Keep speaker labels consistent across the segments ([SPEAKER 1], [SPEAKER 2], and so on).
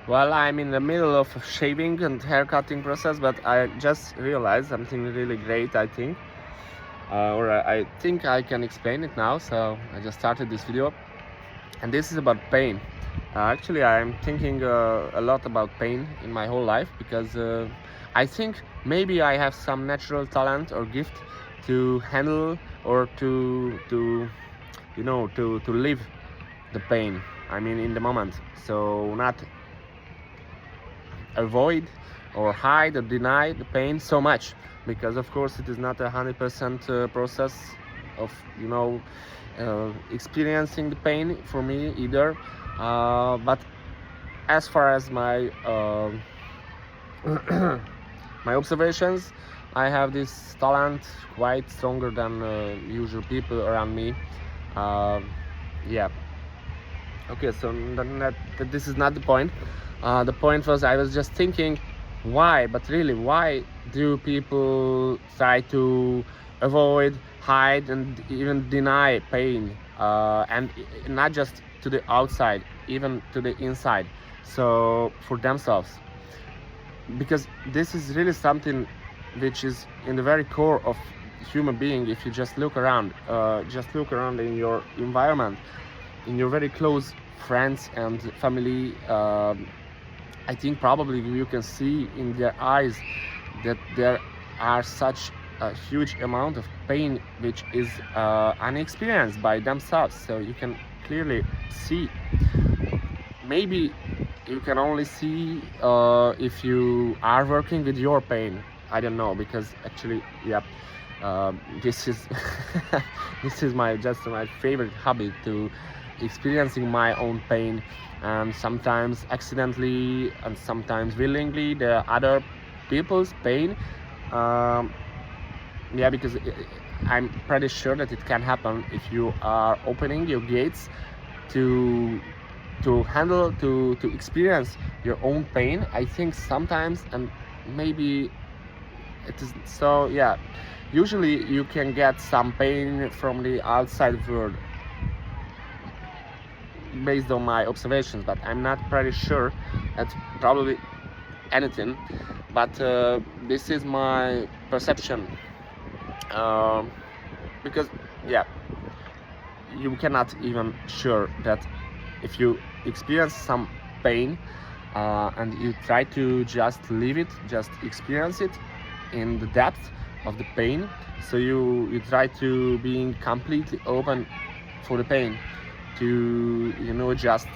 [SPEAKER 1] Well, I'm in the middle of a shaving and hair cutting process, but I just realized something really great, I think. I think I can explain it now, so I just started this video. And this is about pain. Actually, I'm thinking a lot about pain in my whole life because I think maybe I have some natural talent or gift to handle or to live the pain. I mean, in the moment. So not avoid or hide or deny the pain so much, because of course it is not 100% process of experiencing the pain for me either, but as far as my my observations, I have this talent quite stronger than usual people around me. uh, yeah. Okay, so this is not the point. The point was, I was just thinking, why? But really, why do people try to avoid, hide, and even deny pain? And not just to the outside, even to the inside. So for themselves, because this is really something which is in the very core of human being. If you just look around in your environment, in your very close friends and family, I think probably you can see in their eyes that there are such a huge amount of pain which is unexperienced by themselves. So you can clearly see. Maybe you can only see if you are working with your pain. I don't know, because actually, yeah, this is this is my favorite hobby, to experiencing my own pain, and sometimes accidentally and sometimes willingly the other people's pain. um, yeah, because I'm pretty sure that it can happen if you are opening your gates to handle, to experience your own pain. I think sometimes, and maybe it is so, yeah, usually you can get some pain from the outside world based on my observations, but I'm not pretty sure. That's probably anything, but this is my perception. um, because, yeah, you cannot even sure that if you experience some pain and you try to just leave it, just experience it in the depth of the pain. So you try to being completely open for the pain, to just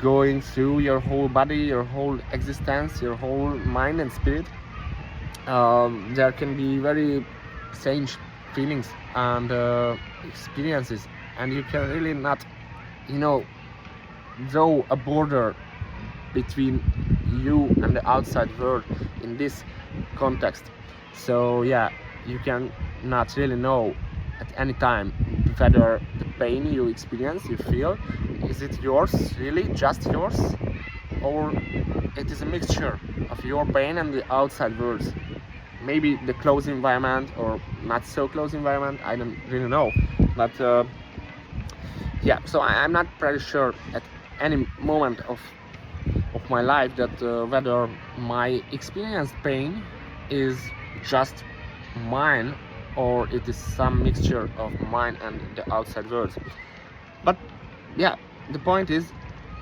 [SPEAKER 1] going through your whole body, your whole existence, your whole mind and spirit. There can be very strange feelings and experiences, and you can really not draw a border between you and the outside world in this context. So yeah, you can not really know at any time whether the pain you experience, you feel, is it yours, really just yours, or it is a mixture of your pain and the outside world. Maybe the close environment or not so close environment, I don't really know. But yeah, so I'm not pretty sure at any moment of my life that whether my experienced pain is just mine, or it is some mixture of mine and the outside world. But yeah, the point is,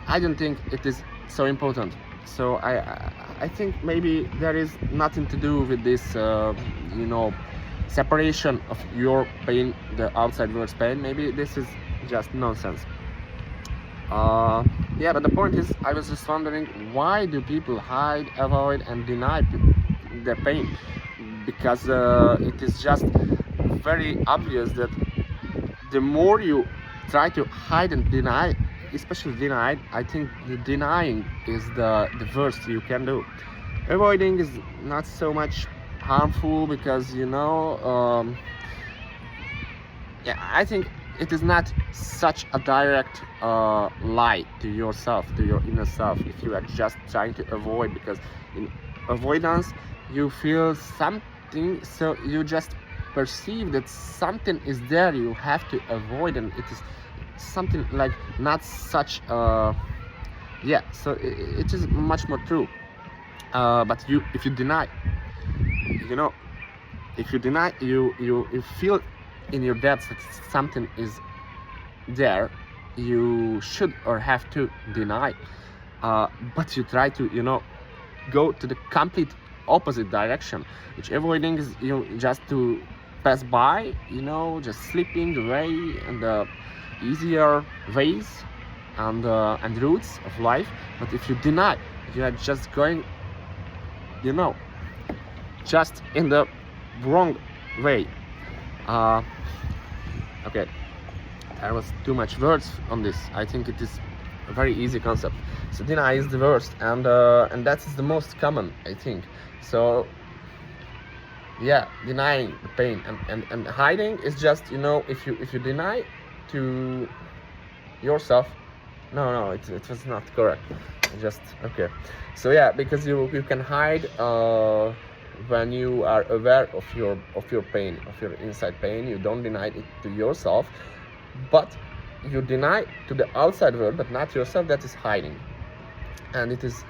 [SPEAKER 1] I don't think it is so important. So I think maybe there is nothing to do with this separation of your pain, the outside world's pain. Maybe this is just nonsense. Yeah, but the point is, I was just wondering, why do people hide, avoid, and deny their pain? Because it is just very obvious that the more you try to hide and deny, especially deny, I think the denying is the worst you can do. Avoiding is not so much harmful, because yeah, I think it is not such a direct lie to yourself, to your inner self, if you are just trying to avoid. Because in avoidance you feel something, so you just perceive that something is there you have to avoid, and it is something like not such yeah, so it is much more true. But if you deny, you know, if you deny, you feel in your depths that something is there, you should or have to deny, but you try to, go to the complete opposite direction, which avoiding is, just to pass by, just slipping away and the easier ways and routes of life. But if you deny, you are just going, just in the wrong way. Okay, there was too much words on this. I think it is a very easy concept. So deny is the worst, and that is the most common, I think. So yeah, denying the pain and hiding is just, if you deny to yourself. No, it was not correct. Just okay. So yeah, because you can hide when you are aware of your pain, of your inside pain. You don't deny it to yourself, but you deny to the outside world, but not yourself. That is hiding, and it is,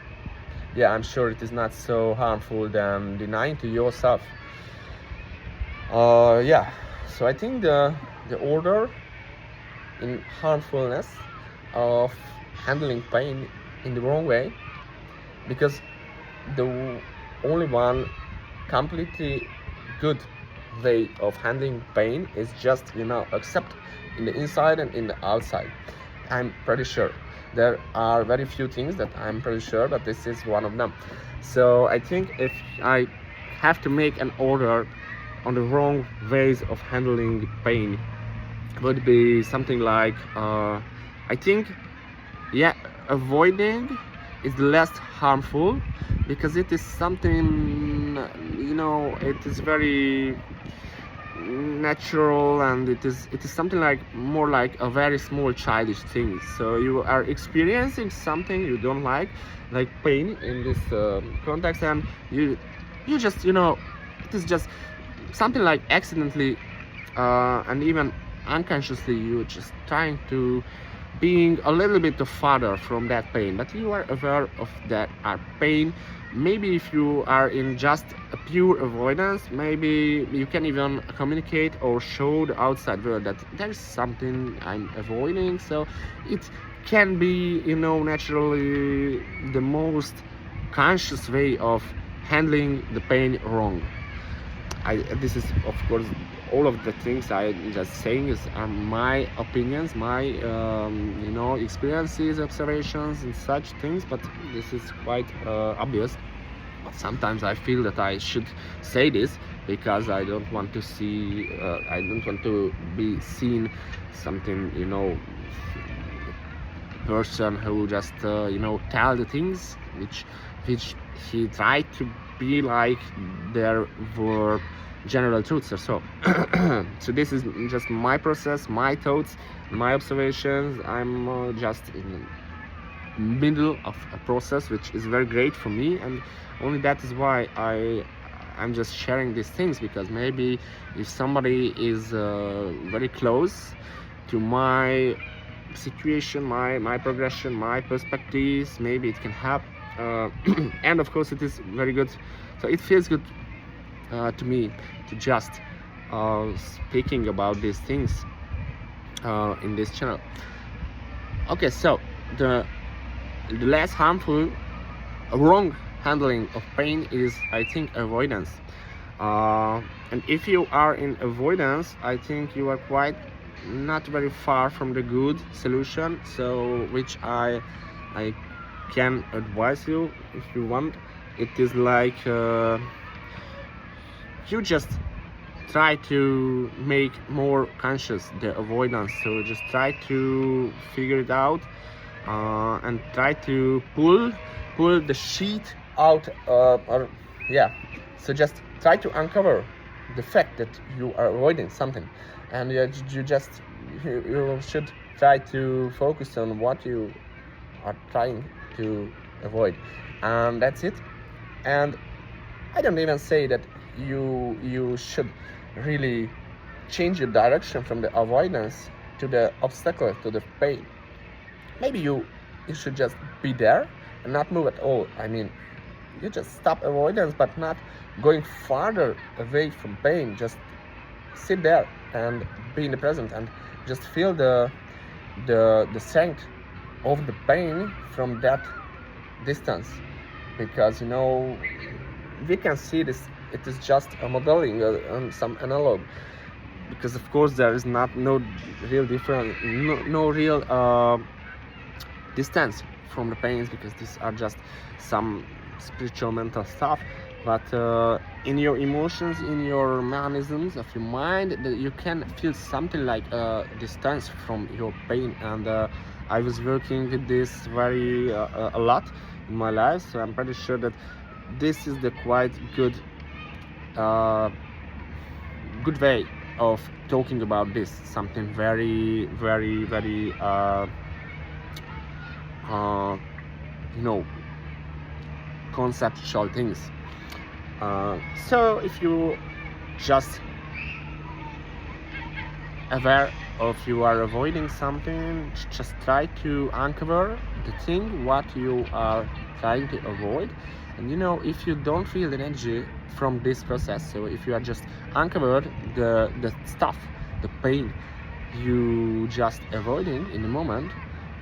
[SPEAKER 1] yeah, I'm sure it is not so harmful than denying to yourself. Yeah, so I think the order in harmfulness of handling pain in the wrong way, because the only one completely good way of handling pain is just, accept in the inside and in the outside. I'm pretty sure there are very few things that I'm pretty sure, but this is one of them. So I think if I have to make an order on the wrong ways of handling pain, would be something like, I think, yeah, avoiding is less harmful, because it is something, it is very natural, and it is something like more like a very small childish thing. So you are experiencing something you don't like pain in this context, and you just, it is just something like accidentally and even unconsciously you just trying to being a little bit farther from that pain, but you are aware of that pain. Maybe if you are in just a pure avoidance, maybe you can even communicate or show the outside world that there's something I'm avoiding. So it can be, naturally the most conscious way of handling the pain wrong. This is, of course, all of the things I'm just saying are my opinions, my experiences, observations, and such things. But this is quite obvious. But sometimes I feel that I should say this, because I don't want to see, I don't want to be seen something, person who just tell the things which he tried to be like there were general truths or so. So this is just my process, my thoughts, my observations. I'm just in the middle of a process which is very great for me, and only that is why I'm just sharing these things, because maybe if somebody is very close to my situation, my progression, my perspectives, maybe it can help. And of course it is very good, so it feels good to me to just speaking about these things in this channel. Okay, so the less harmful wrong handling of pain is, I think, avoidance. And if you are in avoidance, I think you are quite not very far from the good solution, so which I can advise you if you want. It is like you just try to make more conscious the avoidance, so just try to figure it out and try to pull the sheet out, or yeah, so just try to uncover the fact that you are avoiding something, and you should try to focus on what you are trying to avoid, and that's it. And I don't even say that you should really change your direction from the avoidance to the obstacle, to the pain. Maybe you you should just be there and not move at all. I mean, you just stop avoidance, but not going farther away from pain. Just sit there and be in the present and just feel the strength of the pain from that distance, because you know we can see this. It is just a modeling and some analog, because of course there is no real difference, no real distance from the pains, because these are just some spiritual mental stuff. But in your emotions, in your mechanisms of your mind, you can feel something like a distance from your pain. And I was working with this very a lot in my life, so I'm pretty sure that this is the quite good good way of talking about this, something very you know, conceptual things. So if you just aware of you are avoiding something, just try to uncover the thing what you are trying to avoid. And you know, if you don't feel the energy from this process, so if you are just uncovered the stuff, the pain you just avoiding in the moment,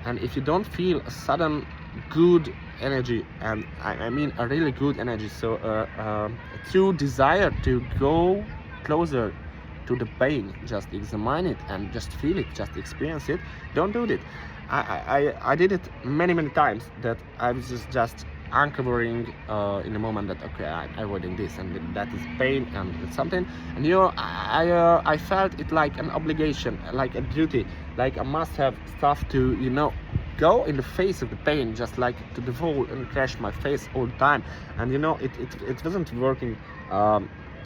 [SPEAKER 1] and if you don't feel a sudden good energy, and I mean a really good energy, so a true desire to go closer to the pain, just examine it and just feel it, just experience it, don't do it. I did it many times, that I was just uncovering in the moment that okay, I'm avoiding this and that is pain and it's something, and you know, I felt it like an obligation, like a duty, like I must have stuff to, you know, go in the face of the pain, just like to devour and crash my face all the time. And you know, it wasn't working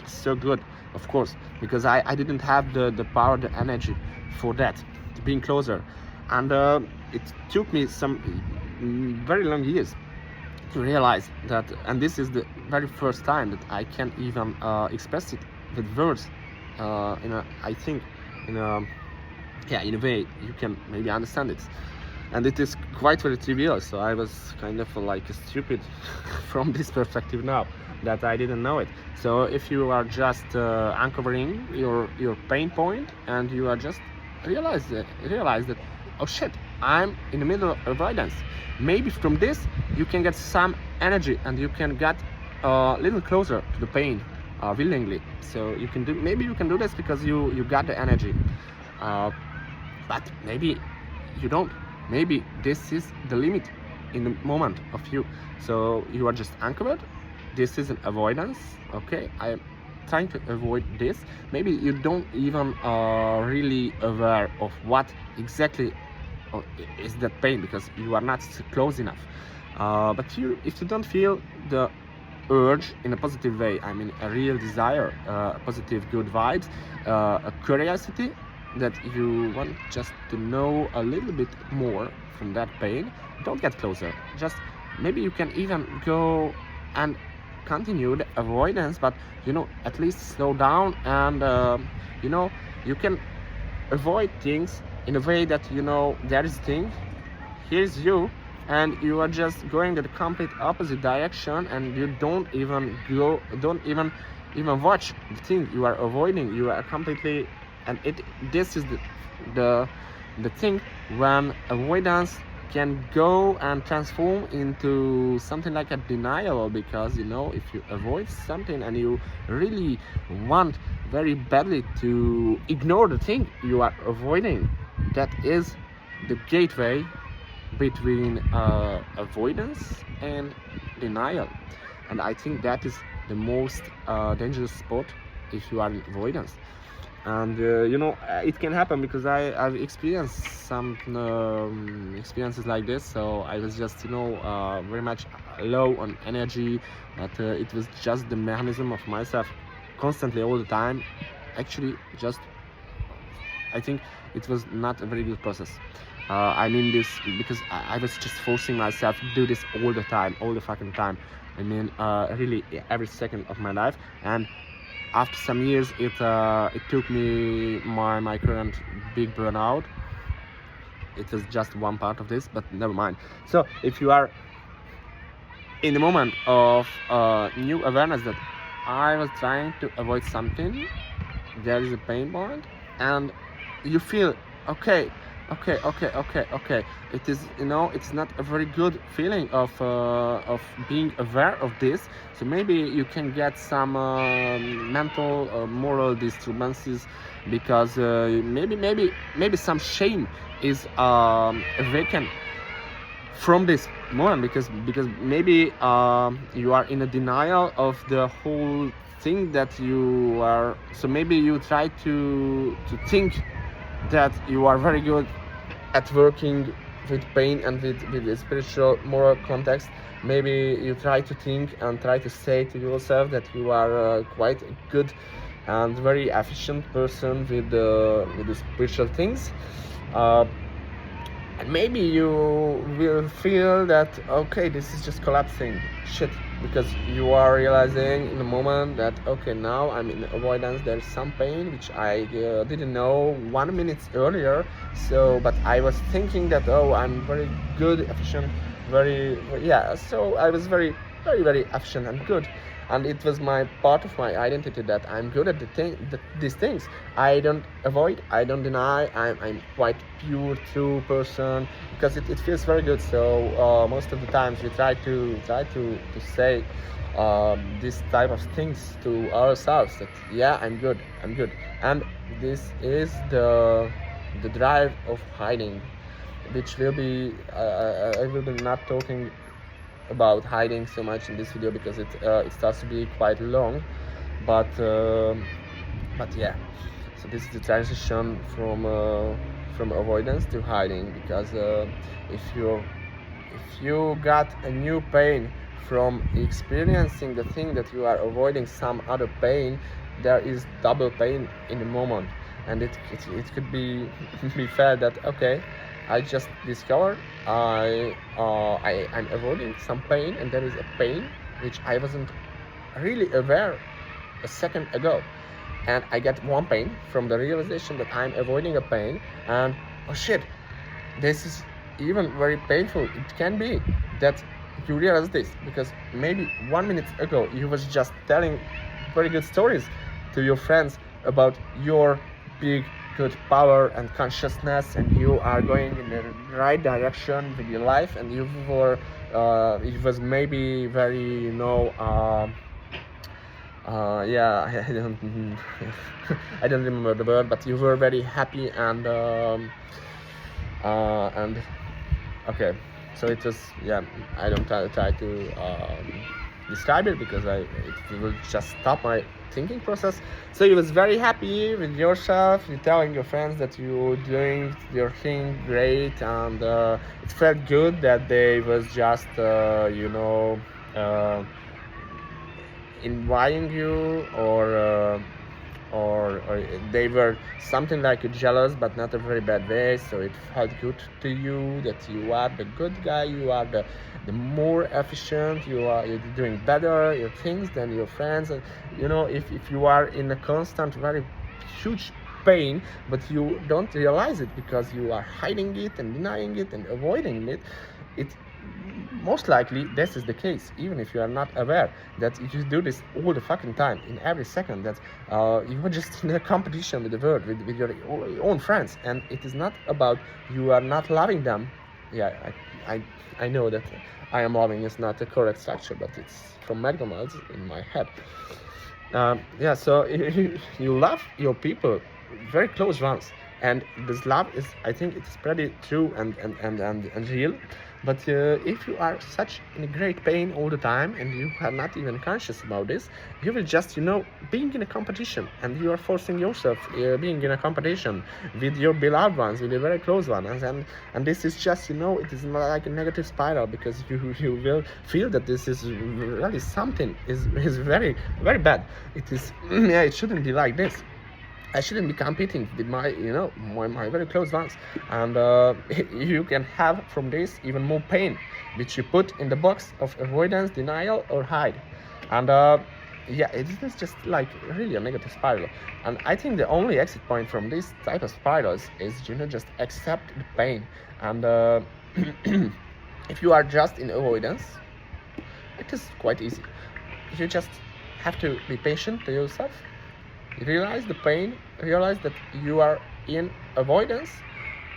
[SPEAKER 1] so good, of course, because I didn't have the power, the energy for that, to being closer. And it took me some very long years to realize that, and this is the very first time that I can even express it with words in a, I think in a, yeah, in a way you can maybe understand it. And it is quite very trivial, so I was kind of like stupid from this perspective now, that I didn't know it. So if you are just uncovering your pain point, and you are just realize that oh shit, I'm in the middle of avoidance, maybe from this you can get some energy and you can get a little closer to the pain willingly. So you can do, maybe you can do this because you got the energy, but maybe you don't. Maybe this is the limit in the moment of you. So you are just anchored. This is an avoidance. Okay, I am trying to avoid this. Maybe you don't even really aware of what exactly is that pain, because you are not close enough. But if you don't feel the urge in a positive way, I mean a real desire, positive good vibes, a curiosity, that you want just to know a little bit more from that pain, don't get closer. Just maybe you can even go and continue the avoidance, but you know, at least slow down, and you know, you can avoid things in a way that, you know, there is thing, here's you, and you are just going the complete opposite direction, and you don't even watch the thing you are avoiding. You are completely, and this is the thing when avoidance can go and transform into something like a denial, because you know, if you avoid something and you really want very badly to ignore the thing you are avoiding, that is the gateway between avoidance and denial. And I think that is the most dangerous spot if you are in avoidance. And you know, it can happen because I've experienced some experiences like this. So I was just, you know, very much low on energy, but it was just the mechanism of myself constantly all the time. Actually, just I think it was not a very good process. I mean this because I was just forcing myself to do this all the time, all the fucking time. I mean, really every second of my life. And after some years, it took me my current big burnout, it was just one part of this, but never mind. So if you are in the moment of new awareness that I was trying to avoid something, there is a pain point, and you feel okay. It is, it's not a very good feeling of being aware of this. So maybe you can get some mental moral disturbances, because maybe some shame is awakened from this moment, because maybe you are in a denial of the whole thing that you are. So maybe you try to think that you are very good at working with pain and with the spiritual moral context. Maybe you try to think and try to say to yourself that you are quite a good and very efficient person with the spiritual things. And maybe you will feel that, okay, this is just collapsing shit, because you are realizing in the moment that, okay, now I'm in avoidance, there's some pain which I didn't know 1 minute earlier. So but I was thinking that, oh, I'm very good, efficient, so I was very efficient and good, and it was my part of my identity that I'm good at these things. I don't avoid, I don't deny, I'm quite pure, true person, because it feels very good. So most of the times we try to say this type of things to ourselves, that yeah, I'm good, and this is the drive of hiding, which will be I will be not talking about hiding so much in this video, because it starts to be quite long, but yeah. So this is the transition from avoidance to hiding, because if you got a new pain from experiencing the thing that you are avoiding, some other pain, there is double pain in the moment, and it could be fair that, okay, I just discovered I'm avoiding some pain, and there is a pain which I wasn't really aware a second ago, and I get one pain from the realization that I'm avoiding a pain, and oh shit, this is even very painful. It can be that you realize this because maybe 1 minute ago you was just telling very good stories to your friends about your big good power and consciousness, and you are going in the right direction with your life, and you were it was maybe very I don't I don't remember the word, but you were very happy and okay, so it was, yeah, I don't try to describe it, because it will just stop my thinking process. So you was very happy with yourself, you telling your friends that you doing your thing great, and it felt good that they was just inviting you, or they were something like jealous, but not a very bad way. So it felt good to you that you are the good guy, you are the more efficient, you're doing better your things than your friends. And if you are in a constant very huge pain, but you don't realize it because you are hiding it and denying it and avoiding it, most likely this is the case, even if you are not aware that you do this all the fucking time, in every second, that you are just in a competition with the world, with your own friends, and it is not about you are not loving them. Yeah, I know that I am loving is not a correct structure, but it's from McDonald's in my head. Yeah, so you love your people, very close ones, and this love is, I think it's pretty true and real. But if you are such in a great pain all the time, and you are not even conscious about this, you will just being in a competition, and you are forcing yourself being in a competition with your beloved ones, with your very close ones, and this is just it is like a negative spiral, because you will feel that this is really something is very very bad. It is yeah, it shouldn't be like this. I shouldn't be competing with my my very close ones, and you can have from this even more pain, which you put in the box of avoidance, denial, or hide. And yeah, it is just like really a negative spiral. And I think the only exit point from this type of spirals is, just accept the pain. And if you are just in avoidance, it is quite easy. You just have to be patient to yourself, realize the pain, realize that you are in avoidance.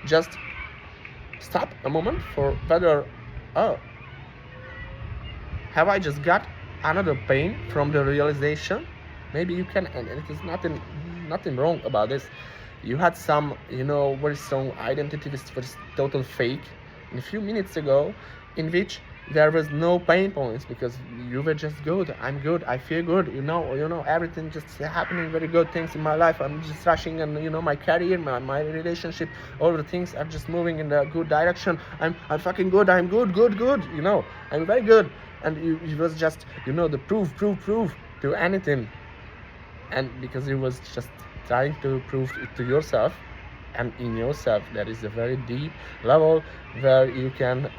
[SPEAKER 1] Just stop a moment for whether, oh, have I just got another pain from the realization? Maybe you can, and it is nothing wrong about this. You had some, very strong identity which was total fake a few minutes ago, in which there was no pain points because you were just good. I'm good. I feel good. Everything just happening very good things in my life. I'm just rushing, and my career, my relationship, all the things are just moving in the good direction. I'm fucking good. I'm good. I'm very good. And it was just the proof to anything, and because you was just trying to prove it to yourself. And in yourself there is a very deep level where you can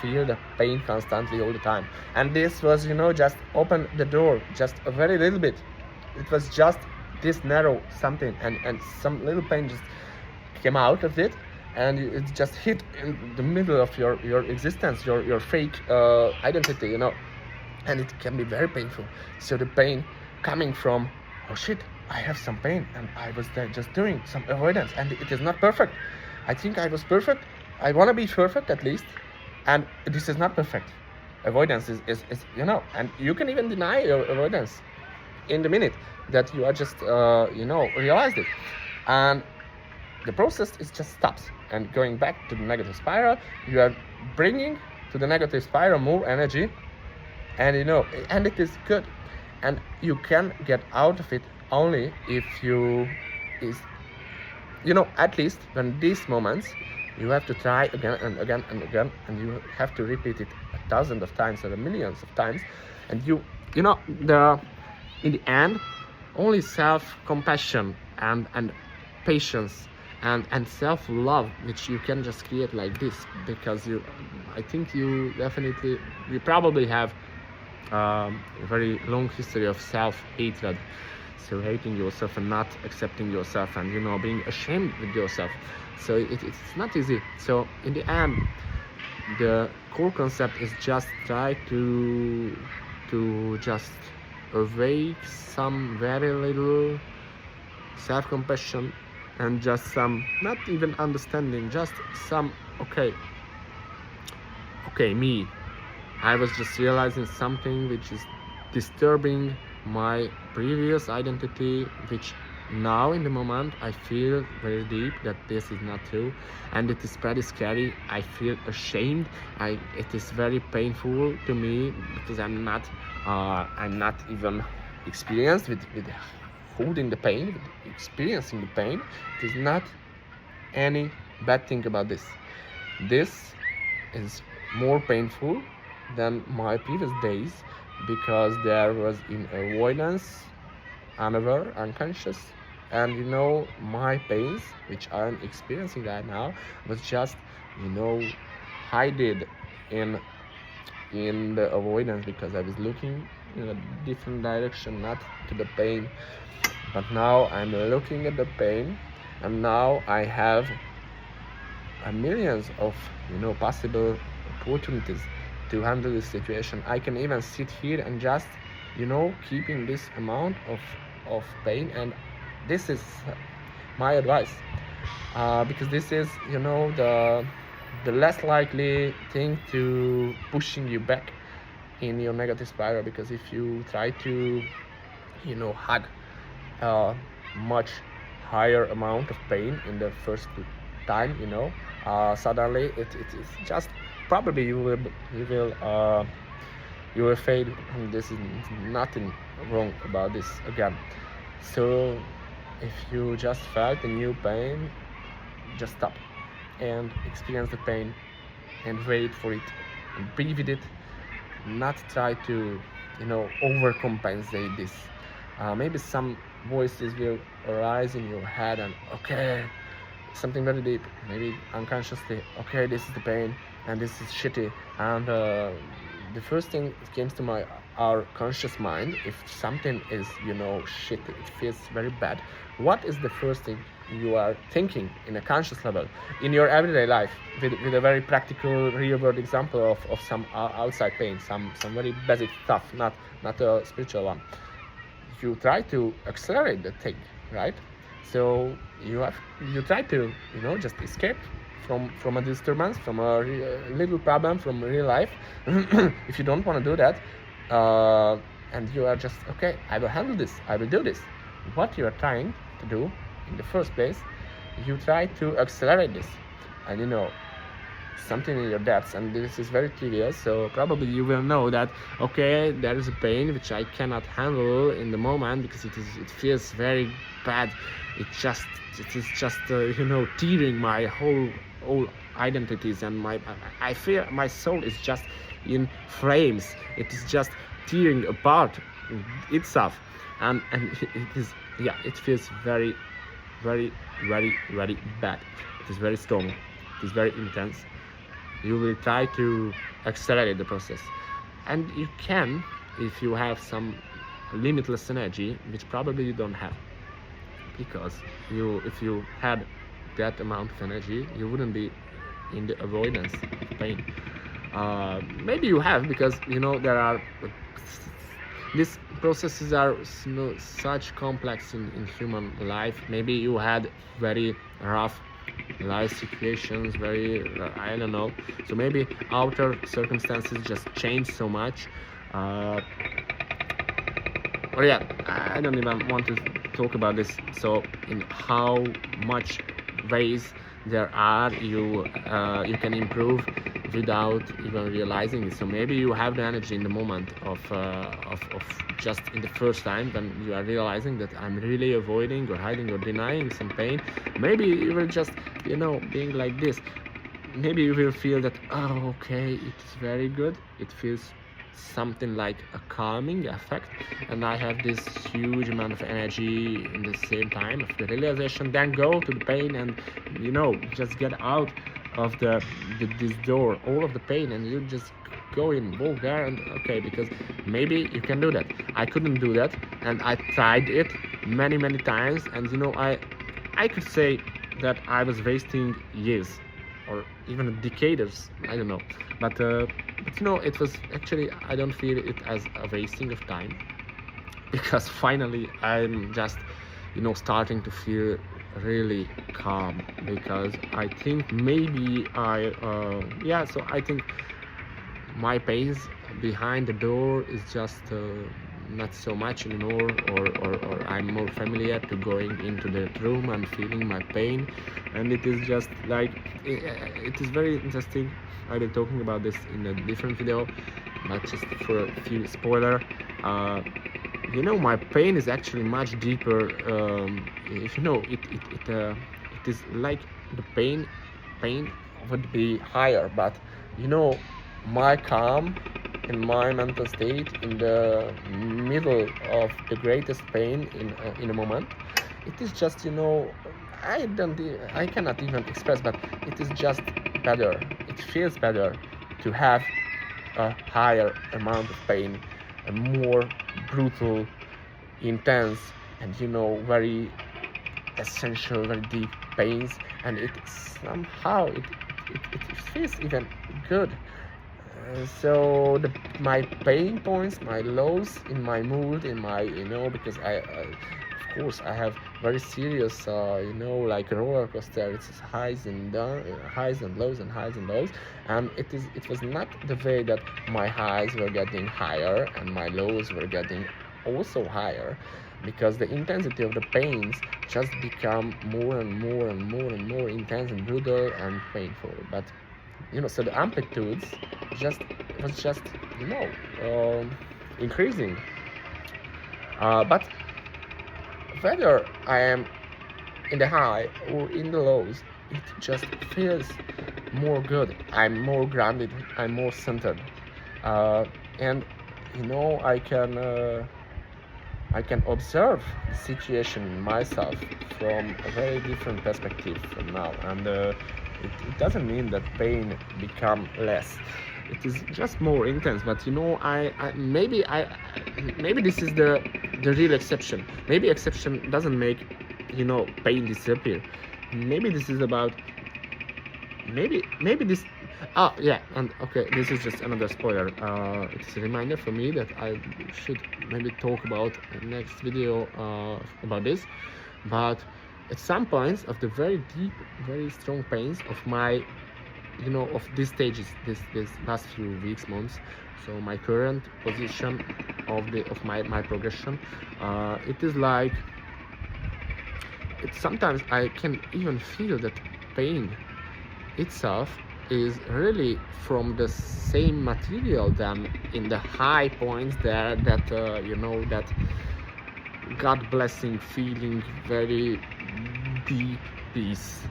[SPEAKER 1] feel the pain constantly all the time. And this was just open the door just a very little bit. It was just this narrow something, and some little pain just came out of it, and it just hit in the middle of your existence, your fake identity, and it can be very painful. So the pain coming from, oh shit, I have some pain, and I was there just doing some avoidance, and it is not perfect. I think I was perfect. I want to be perfect at least, and this is not perfect. Avoidance is and you can even deny your avoidance in the minute that you are just realized it, and the process is just stops. And going back to the negative spiral, you are bringing to the negative spiral more energy, and and it is good, and you can get out of it only if you at least when these moments you have to try again and again and again, and you have to repeat it thousands of times or millions of times. And in the end, only self-compassion and patience and self-love which you can just create like this, because I think you probably have a very long history of self-hatred. So hating yourself and not accepting yourself, and being ashamed with yourself. So it's not easy. So in the end, the core concept is just try to just awake some very little self-compassion, and just some, not even understanding, just some, okay, me, I was just realizing something which is disturbing my previous identity, which now in the moment I feel very deep that this is not true, and it is pretty scary. I feel ashamed. It is very painful to me because I'm not even experienced with holding the pain, with experiencing the pain. It is not any bad thing about this. This is more painful than my previous days, because there was in avoidance, unaware, unconscious, and my pains which I'm experiencing right now was just hidden in the avoidance, because I was looking in a different direction, not to the pain. But now I'm looking at the pain, and now I have millions of possible opportunities to handle this situation. I can even sit here and just keeping this amount of pain, and this is my advice, because this is the less likely thing to pushing you back in your negative spiral. Because if you try to hug a much higher amount of pain in the first time, suddenly it is just probably you will fail, and this is nothing wrong about this again. So if you just felt a new pain, just stop and experience the pain and wait for it and be with it, not try to overcompensate this. Maybe some voices will arise in your head, and okay, something very deep, maybe unconsciously, okay, this is the pain and this is shitty, and the first thing that comes to our conscious mind, if something is, shit, it feels very bad, what is the first thing you are thinking in a conscious level in your everyday life, with a very practical real world example of some outside pain, some very basic stuff, not a spiritual one. You try to accelerate the thing, right? So you try to, just escape from a disturbance, from a little problem from real life. If you don't want to do that, and you are just, okay, I will handle this, I will do this, what you are trying to do in the first place, you try to accelerate this. And something in your depths, and this is very trivial, so probably you will know that, okay, there is a pain which I cannot handle in the moment because it feels very bad. It is just tearing my whole identities, and I feel my soul is just in flames. It is just tearing apart itself, and it feels very, very, very, very bad. It is very strong, it is very intense. You will try to accelerate the process, and you can, if you have some limitless energy, which probably you don't have, because if you had that amount of energy, you wouldn't be in the avoidance of pain. Maybe you have, because there are these processes are such complex in human life. Maybe you had very rough life situations, very I don't know, so maybe outer circumstances just change so much, or yeah, I don't even want to talk about this. So in how much ways there are you can improve without even realizing it. So maybe you have the energy in the moment of just in the first time when you are realizing that I'm really avoiding or hiding or denying some pain. Maybe you will just being like this. Maybe you will feel that, oh, okay, it's very good, it feels something like a calming effect, and I have this huge amount of energy in the same time of the realization. Then go to the pain and just get out of this door all of the pain, and you just go in, walk there, and okay, because maybe you can do that. I couldn't do that, and I tried it many times, and I could say that I was wasting years or even decades, I don't know, but it was actually, I don't feel it as a wasting of time, because finally I'm just starting to feel really calm, because I think maybe so I think my pains behind the door is just not so much anymore, or I'm more familiar to going into the room and feeling my pain, and it is just like it is very interesting. I will be talking about this in a different video, but just for a few spoiler, my pain is actually much deeper. It is like the pain would be higher, but my calm in my mental state in the middle of the greatest pain in a moment, it is just I cannot even express, but it is just better. It feels better to have a higher amount of pain, a more brutal, intense, and very essential, very deep pains, and it somehow it feels even good. So my pain points, my lows in my mood, in my because of course I have very serious like a roller coaster. It's highs and lows and highs and lows, and it was not the way that my highs were getting higher and my lows were getting also higher, because the intensity of the pains just become more and more and more and more intense and brutal and painful. But so the amplitudes was just increasing, but whether I am in the high or in the lows, it just feels more good. I'm more grounded, I'm more centered, and I can observe the situation myself from a very different perspective from now, and it doesn't mean that pain become less. it is just more intense. But you know, maybe this is the real exception. Maybe exception doesn't make, you know, pain disappear. Maybe this is about, maybe this, yeah. And okay, this is just another spoiler. It's a reminder for me that I should maybe talk about next video about this. But at some points of the very deep, very strong pains of my, you know, of these stages, this last few weeks, months, so my current position of my progression, it is like, sometimes I can even feel that pain itself is really from the same material than in the high points there, that you know, that God blessing feeling, very deep peace.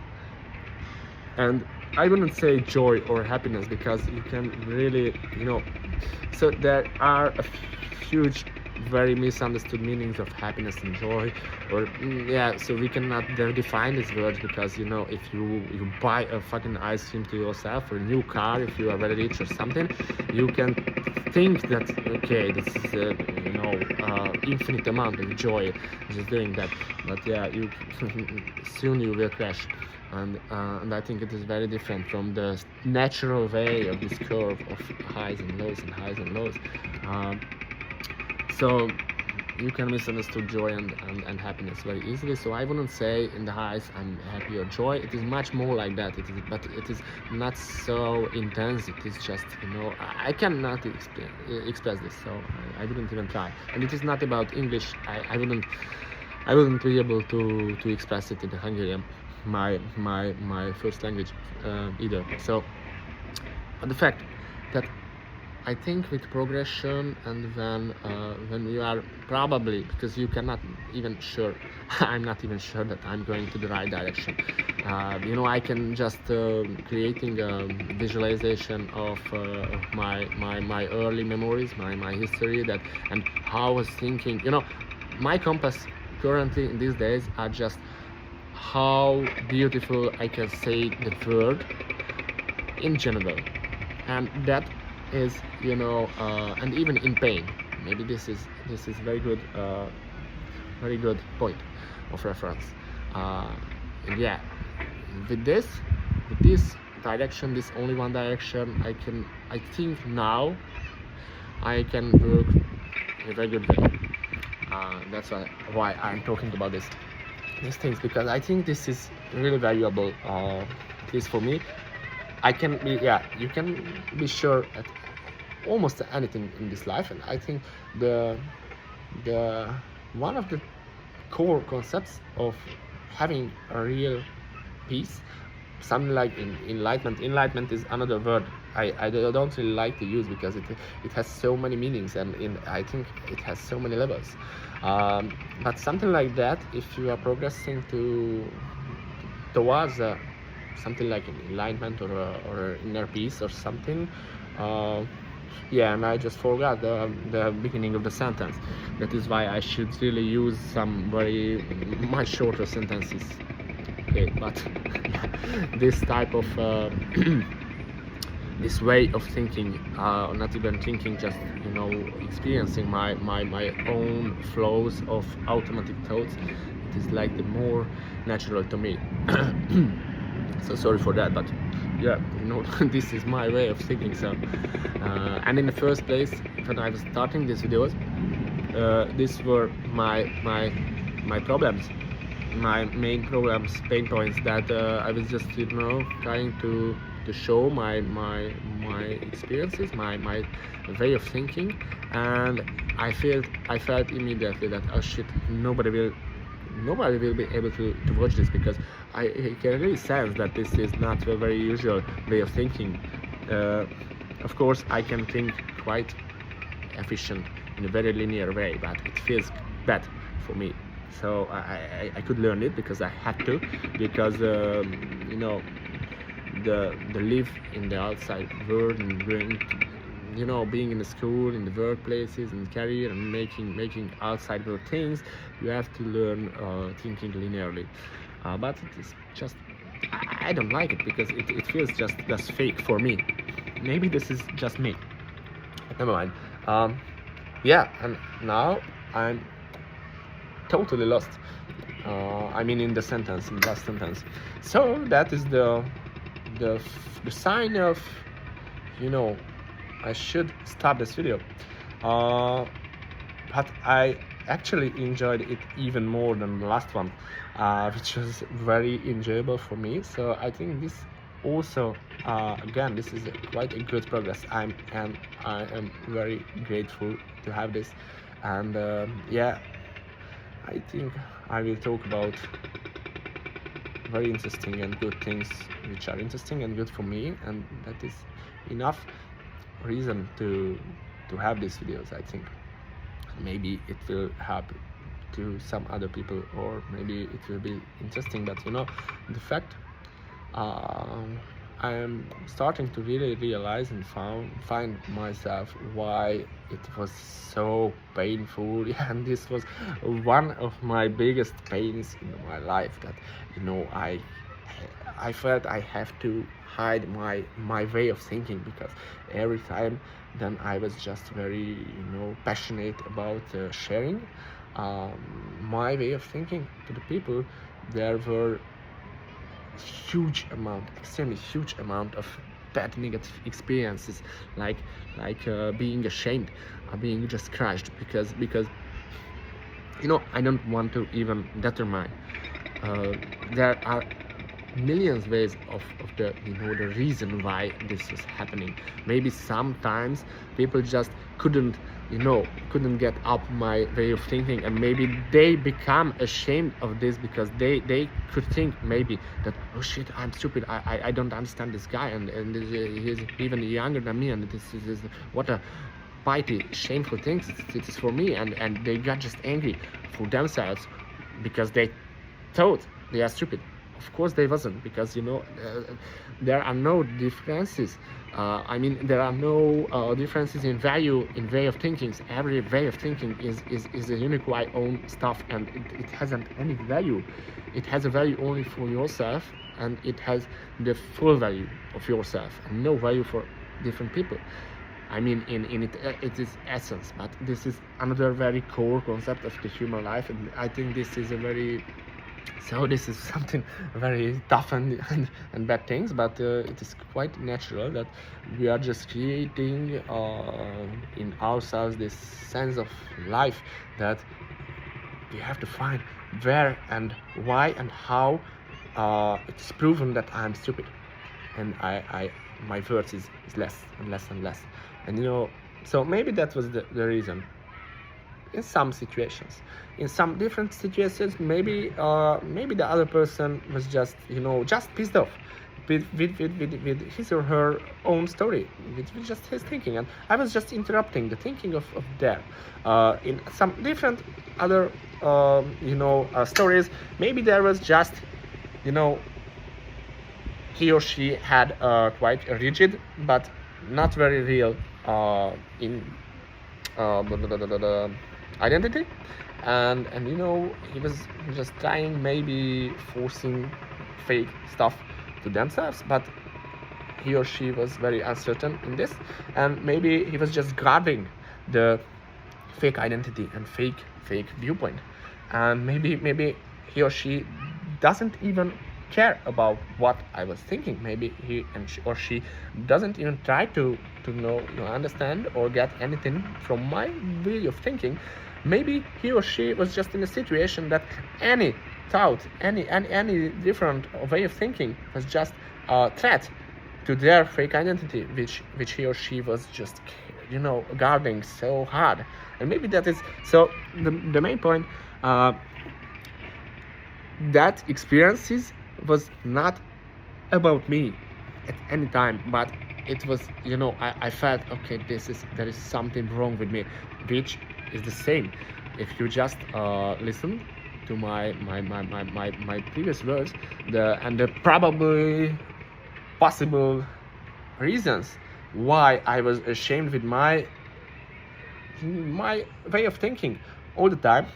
[SPEAKER 1] And I wouldn't say joy or happiness, because you can really, you know, so there are a huge, very misunderstood meanings of happiness and joy, or yeah, so we cannot define these words, because you know, if you buy a fucking ice cream to yourself, or a new car, if you are very rich or something, you can think that, okay, this is a, you know, infinite amount of joy just doing that. But yeah, you soon you will crash. And I think it is very different from the natural way of this curve of highs and lows and highs and lows. So you can misunderstand joy and happiness very easily. So I wouldn't say in the highs I'm happy or joy. It is much more like that. But it is not so intense. It is just, you know, I cannot express this. So I wouldn't even try. And it is not about English. I wouldn't be able to express it in the Hungarian, my first language, either. So, but the fact that I think with progression, and when you are probably, because you cannot even sure, I'm not even sure that I'm going to the right direction. You know, I can just creating a visualization of my early memories, my history, that, and how I was thinking. You know, my compass currently in these days are just how beautiful I can say the word in general, and that is, you know, and even in pain. Maybe this is very good point of reference. And yeah, with this direction, this only one direction, I think now I can work in a very good way. That's why I'm talking about these things, because I think this is really valuable, at least for me. I can be, yeah, you can be sure at almost anything in this life, and I think the one of the core concepts of having a real peace, something like enlightenment is another word I don't really like to use, because it has so many meanings, and I think it has so many levels, but something like that, if you are progressing towards something like an enlightenment or inner peace or something. Yeah, and I just forgot the beginning of the sentence. That is why I should really use some very much shorter sentences. Okay, but this type of this way of thinking, not even thinking, just, you know, experiencing my own flows of automatic thoughts, it is like the more natural to me. So sorry for that, but yeah, you know, this is my way of thinking. So and in the first place, when I was starting these videos, these were my problems, my main problems, pain points, that I was just, you know, trying to show my experiences, my way of thinking. And I felt immediately that, oh shit, nobody will be able to watch this, because I can really sense that this is not a very usual way of thinking. Of course, I can think quite efficient in a very linear way, but it feels bad for me. So I could learn it, because I had to, because you know, the live in the outside world and going, you know, being in the school, in the workplaces, in career, and making outside world things, you have to learn thinking linearly. But it is just, I don't like it, because it feels just fake for me. maybe this is just me. Never mind. Yeah, and now I'm totally lost. I mean, in the last sentence. So that is the sign of, I should stop this video. But I actually enjoyed it even more than the last one, which was very enjoyable for me. So I think this also, again, this is quite a good progress. I am very grateful to have this, and yeah, I think I will talk about very interesting and good things which are interesting and good for me, and that is enough reason to have these videos. I think maybe it will help to some other people, or maybe it will be interesting, but the fact, I am starting to really realize and find myself why it was so painful. And this was one of my biggest pains in my life, that I felt I have to hide my way of thinking, because every time then I was just very passionate about sharing my way of thinking to the people. There were extremely huge amount of bad negative experiences, like being ashamed, being just crushed, because I don't want to even determine. There are millions ways of the the reason why this is happening. Maybe sometimes people just couldn't get up my way of thinking, and maybe they become ashamed of this, because they could think maybe that, oh shit, I'm stupid, I don't understand this guy, and he's even younger than me, and this is what a petty, shameful thing it is for me, and they got just angry for themselves because they thought they are stupid. Of course they wasn't, because there are no differences. I mean, there are no differences in value, in way of thinking. Every way of thinking is a unique own stuff, and it hasn't any value. It has a value only for yourself, and it has the full value of yourself, and no value for different people. I mean, in it is essence, but this is another very core concept of the human life, and I think this is this is something very tough and bad things, but it is quite natural that we are just creating in ourselves this sense of life, that we have to find where and why and how it's proven that I'm stupid, and my worth is less and less and less, and so maybe that was the reason. In some situations, in some different situations, maybe the other person was just just pissed off with his or her own story, with just his thinking, and I was just interrupting the thinking of them. In some different other stories, maybe there was just he or she had quite a rigid but not very real in identity, and he was just trying, maybe forcing fake stuff to themselves, but he or she was very uncertain in this, and maybe he was just guarding the fake identity and fake viewpoint, and maybe he or she doesn't even care about what I was thinking. Maybe he or she doesn't even try to understand or get anything from my way of thinking. Maybe he or she was just in a situation that any thought, any different way of thinking was just a threat to their fake identity, which he or she was just guarding so hard. And maybe that is so the main point, that experiences was not about me at any time, but it was I felt, okay, there is something wrong with me, which is the same if you just listen to my previous words, the probably possible reasons why I was ashamed with my way of thinking all the time,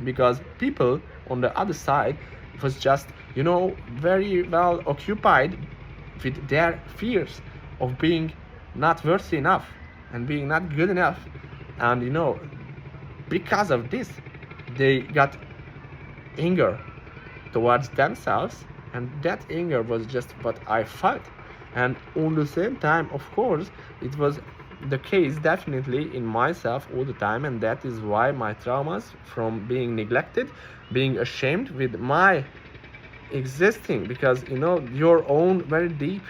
[SPEAKER 1] because people on the other side was just very well occupied with their fears of being not worthy enough and being not good enough. And because of this, they got anger towards themselves, and that anger was just what I felt. And on the same time, of course, it was the case definitely in myself all the time, and that is why my traumas from being neglected, being ashamed with my existing, because your own very deep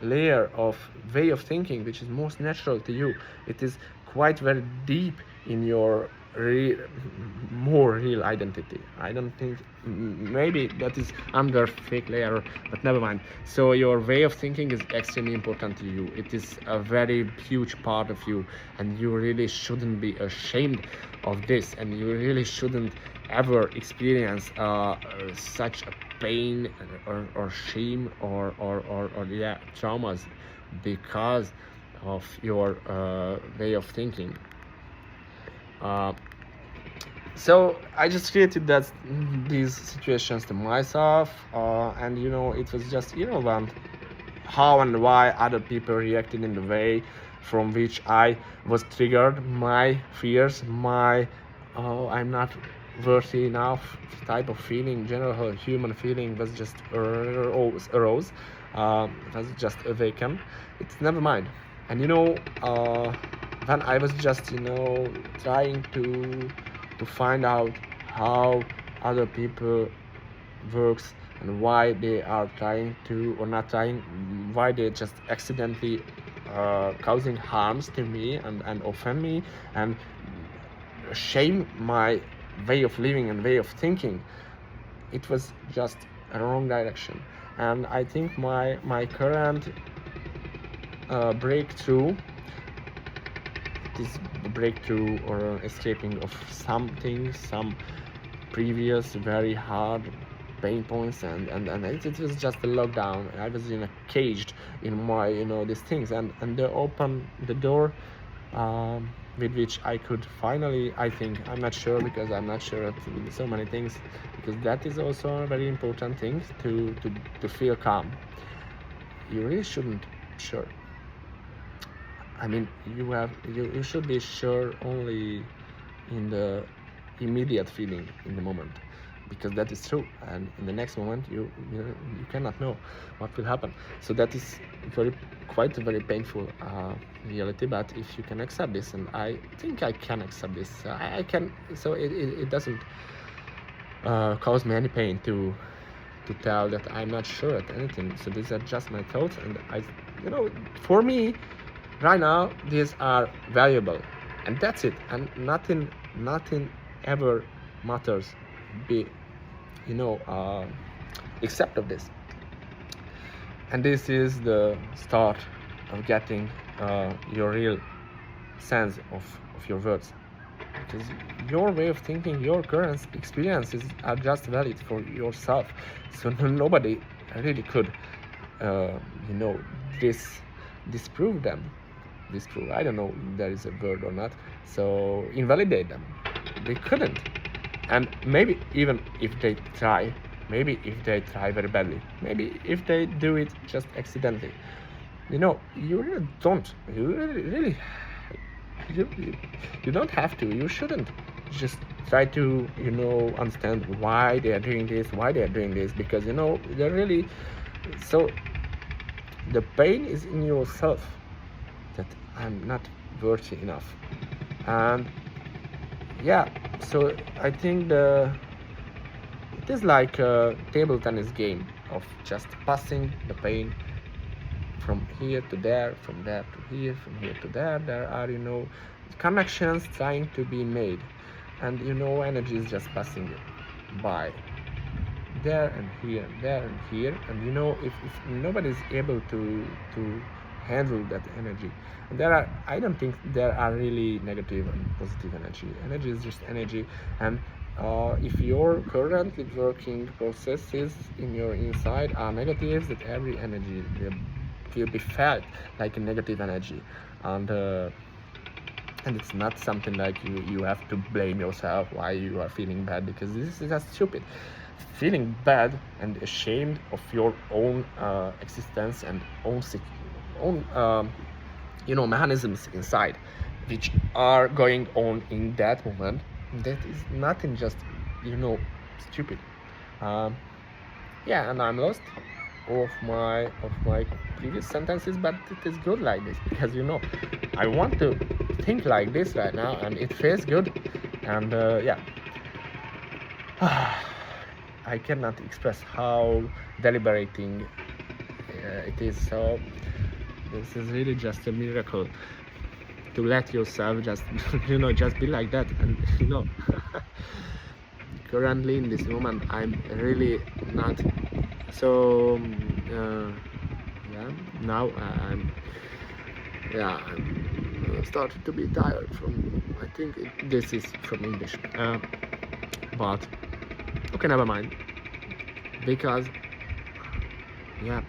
[SPEAKER 1] layer of way of thinking, which is most natural to you, it is quite very deep in your more real identity. I don't think, maybe that is under fake layer, but never mind. So your way of thinking is extremely important to you. It is a very huge part of you, and you really shouldn't be ashamed of this, and you really shouldn't ever experience such a pain or shame or yeah, traumas because of your way of thinking. So I just created these situations to myself, and it was just irrelevant how and why other people reacted in the way from which I was triggered. My fears, my I'm not worthy enough type of feeling, general human feeling, was just arose, was just awakened. It's never mind. And when I was just trying to find out how other people works and why they are trying to or not trying, why they just accidentally causing harms to me and offend me and shame my way of living and way of thinking, it was just a wrong direction. And I think my current breakthrough, this breakthrough or escaping of something, some previous very hard pain points, and it was just a lockdown. I was caged in my these things, and they opened the door with which I could finally, I think, I'm not sure, because I'm not sure of so many things, because that is also a very important thing to feel calm. You really shouldn't sure. I mean, you should be sure only in the immediate feeling in the moment, because that is true, and in the next moment you cannot know what will happen. So that is quite a very painful reality. But if you can accept this, and I think I can accept this, I can, so it doesn't cause me any pain to tell that I'm not sure at anything. So these are just my thoughts, and for me right now these are valuable, and that's it, and nothing ever matters except of this. And this is the start of getting your real sense of your words, because your way of thinking, your current experiences are just valid for yourself. So nobody really could disprove them. Disprove, I don't know if there is a word or not. So invalidate them, they couldn't. And maybe even if they try, maybe if they try very badly, maybe if they do it just accidentally, you really don't, you don't have to, you shouldn't just try to understand why they are doing this, because they're really, so the pain is in yourself, that I'm not worthy enough. And yeah, so I think it is like a table tennis game of just passing the pain from here to there, from there to here, from here to there. There are connections trying to be made, and energy is just passing by there and here and there and here. And if nobody is able to handle that energy, and I don't think there are really negative and positive energy is just energy. And if your currently working processes in your inside are negatives, that every energy will be felt like a negative energy. And it's not something like you have to blame yourself why you are feeling bad, because this is just stupid. Feeling bad and ashamed of your own existence and own mechanisms inside which are going on in that moment. That is nothing just stupid. Yeah, and I'm lost of my previous sentences, but it is good like this, because I want to think like this right now, and it feels good. And yeah, I cannot express how deliberating it is. So this is really just a miracle to let yourself just just be like that. And currently in this moment I'm really not so yeah, now I'm started to be tired from, I think this is from English, but okay, never mind, because yeah,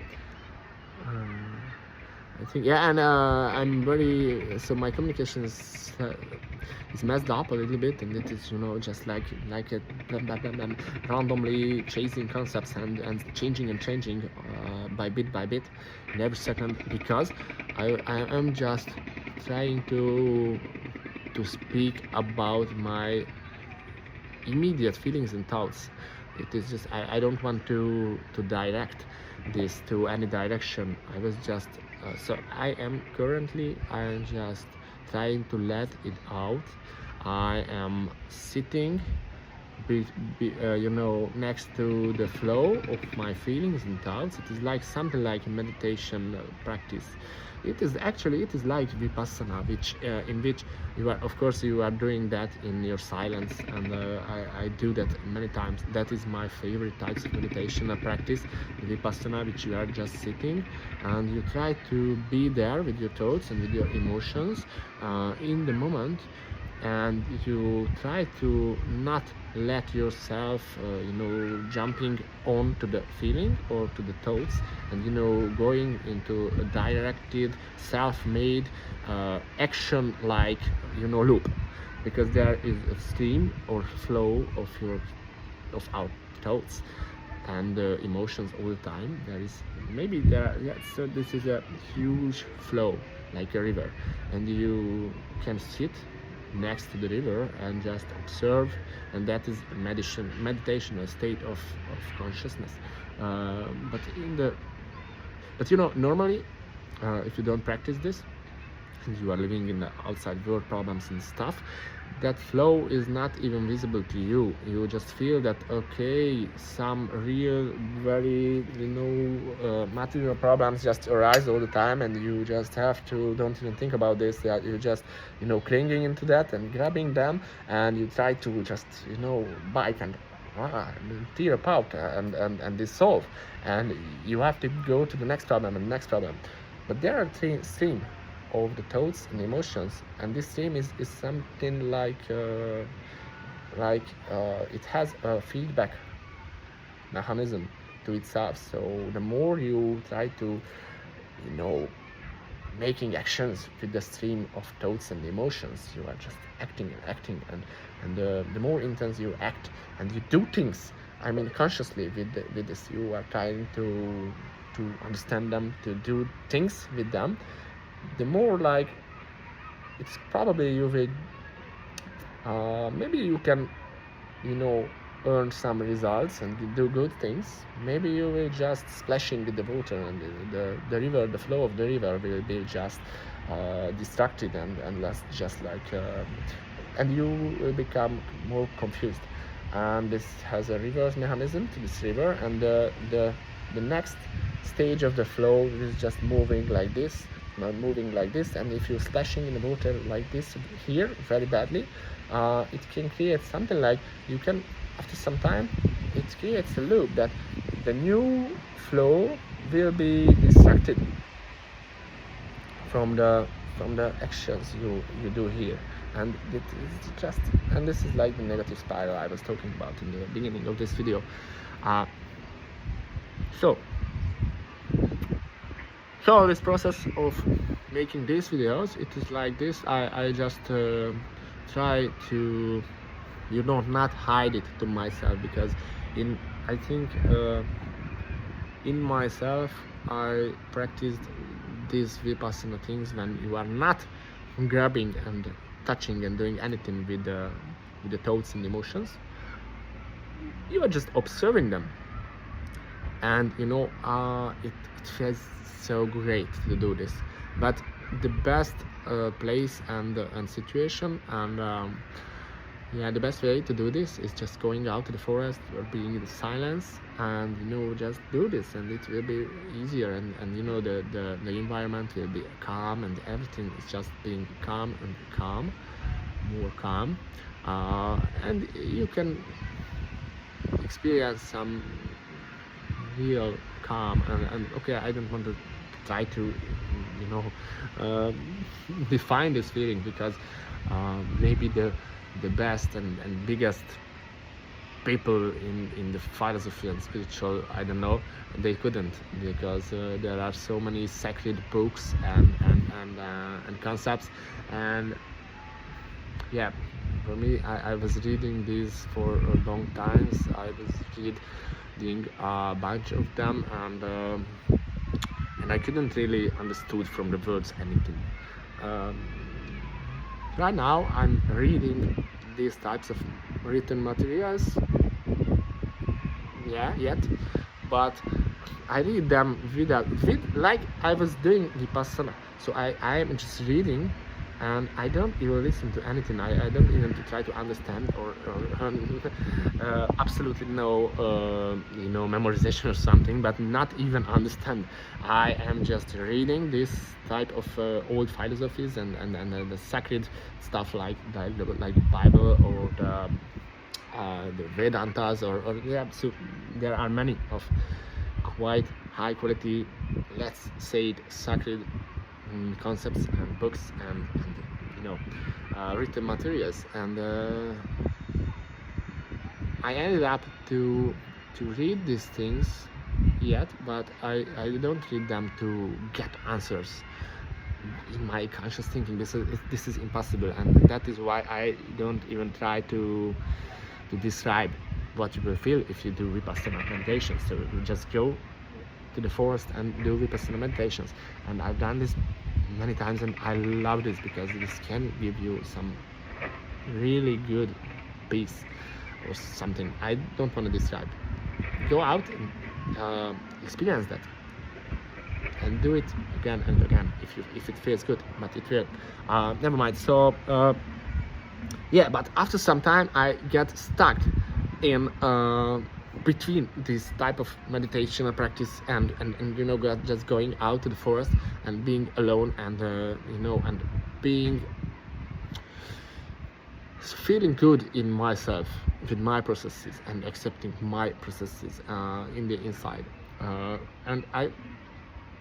[SPEAKER 1] I think, yeah, and I'm very, so my communication is messed up a little bit, and it is just like a randomly chasing concepts and changing by bit in every second, because I am just trying to speak about my immediate feelings and thoughts. It is just, I don't want to direct this to any direction. I was just so I am just trying to let it out. I am sitting next to the flow of my feelings and thoughts. It is like something like a meditation practice. It is like vipassana, which in which you are, of course, you are doing that in your silence, and I do that many times. That is my favorite types of meditation practice, vipassana, which you are just sitting and you try to be there with your thoughts and with your emotions in the moment, and you try to not let yourself jumping on to the feeling or to the thoughts, and going into a directed self-made action like loop, because there is a stream or flow of our thoughts and emotions all the time. There is so this is a huge flow like a river, and you can sit next to the river and just observe, and that is meditation, a state of consciousness. But normally if you don't practice this and you are living in the outside world problems and stuff, that flow is not even visible to you. You just feel that, okay, some real very material problems just arise all the time, and you just have to don't even think about this, that you just clinging into that and grabbing them, and you try to just bite and tear apart and dissolve, and you have to go to the next problem and next problem. But there are stream of the thoughts and emotions, and this stream is something like it has a feedback mechanism to itself. So the more you try to making actions with the stream of thoughts and emotions, you are just acting and acting, and the more intense you act and you do things, I mean consciously with this, you are trying to understand them, to do things with them, the more like it's probably you will maybe you can earn some results and do good things. Maybe you will just splashing with the water, and the river, the flow of the river will be just distracted and less just like and you will become more confused. And this has a reverse mechanism to this river, and the next stage of the flow is just moving like this, and if you're splashing in the water like this here very badly, it can create something like, you can, after some time, it creates a loop that the new flow will be distracted from the actions you do here, and it is just, and this is like the negative spiral I was talking about in the beginning of this video. So this process of making these videos, it is like this. I just try to not hide it to myself, because in myself I practiced these vipassana things when you are not grabbing and touching and doing anything with the thoughts and emotions. You are just observing them, and it feels so great to do this. But the best place and situation and the best way to do this is just going out to the forest or being in the silence, and just do this, and it will be easier, and the environment will be calm, and everything is just being calm and calm, more calm, and you can experience some real calm. And okay, I don't want to try to define this feeling, because maybe the best and biggest people in the philosophy and spiritual, I don't know, they couldn't, because there are so many sacred books and concepts. And yeah, for me, I was reading these for a long time. I was reading a bunch of them, and I couldn't really understood from the words anything. Right now I'm reading these types of written materials, yet, but I read them like I was doing vipassana. So I am just reading, and I don't even listen to anything. I don't even try to understand or absolutely no memorization or something, but not even understand. I am just reading this type of old philosophies and the sacred stuff like the Bible or the Vedantas or so there are many of quite high quality, let's say it, sacred concepts and books and written materials, and I ended up to read these things yet, but I don't read them to get answers in my conscious thinking. This is impossible, and that is why I don't even try to describe what you will feel if you do vipassana meditations. So you just go to the forest and do vipassana meditations, and I've done this many times, and I love this because this can give you some really good peace or something. I don't want to describe. Go out and experience that, and do it again and again if it feels good. But it will. Never mind. So yeah, but after some time I get stuck in between this type of meditation practice and just going out to the forest and being alone and and being feeling good in myself with my processes and accepting my processes in the inside, and I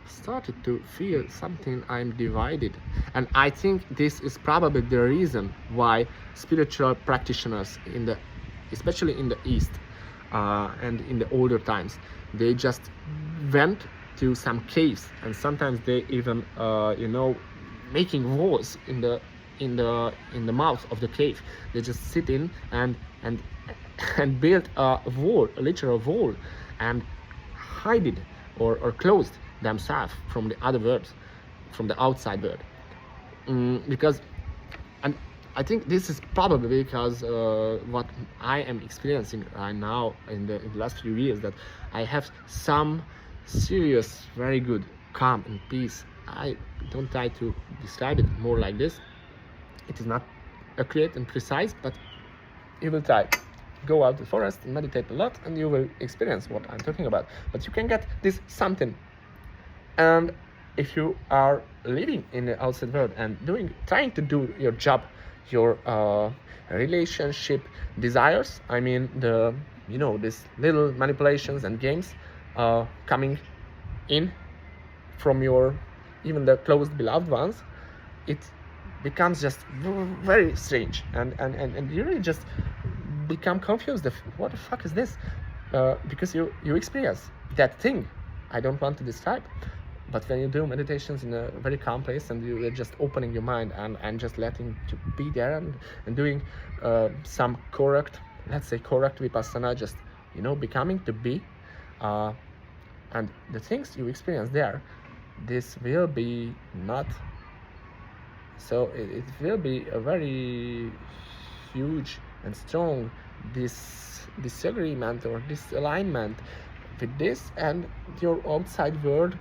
[SPEAKER 1] started to feel something. I'm divided, and I think this is probably the reason why spiritual practitioners especially in the East and in the older times, they just went to some caves, and sometimes they even making walls in the mouth of the cave. They just sit in and build a wall, a literal wall, and hide it or closed themselves from the other world, from the outside world, because, and I think this is probably because what I am experiencing right now in the last few years, that I have some serious, very good calm and peace. I don't try to describe it more like this. It is not accurate and precise, but you will try. Go out to the forest and meditate a lot, and you will experience what I'm talking about. But you can get this something. And if you are living in the outside world and trying to do your job, your relationship desires, I mean these little manipulations and games coming in from your even the closed beloved ones, it becomes just very strange, and you really just become confused of what the fuck is this, because you experience that thing I don't want to describe. But when you do meditations in a very calm place, and you're just opening your mind and just letting to be there and doing some correct vipassana, just becoming to be, and the things you experience there this will be not, so it will be a very huge and strong disagreement or disalignment with this and your outside world,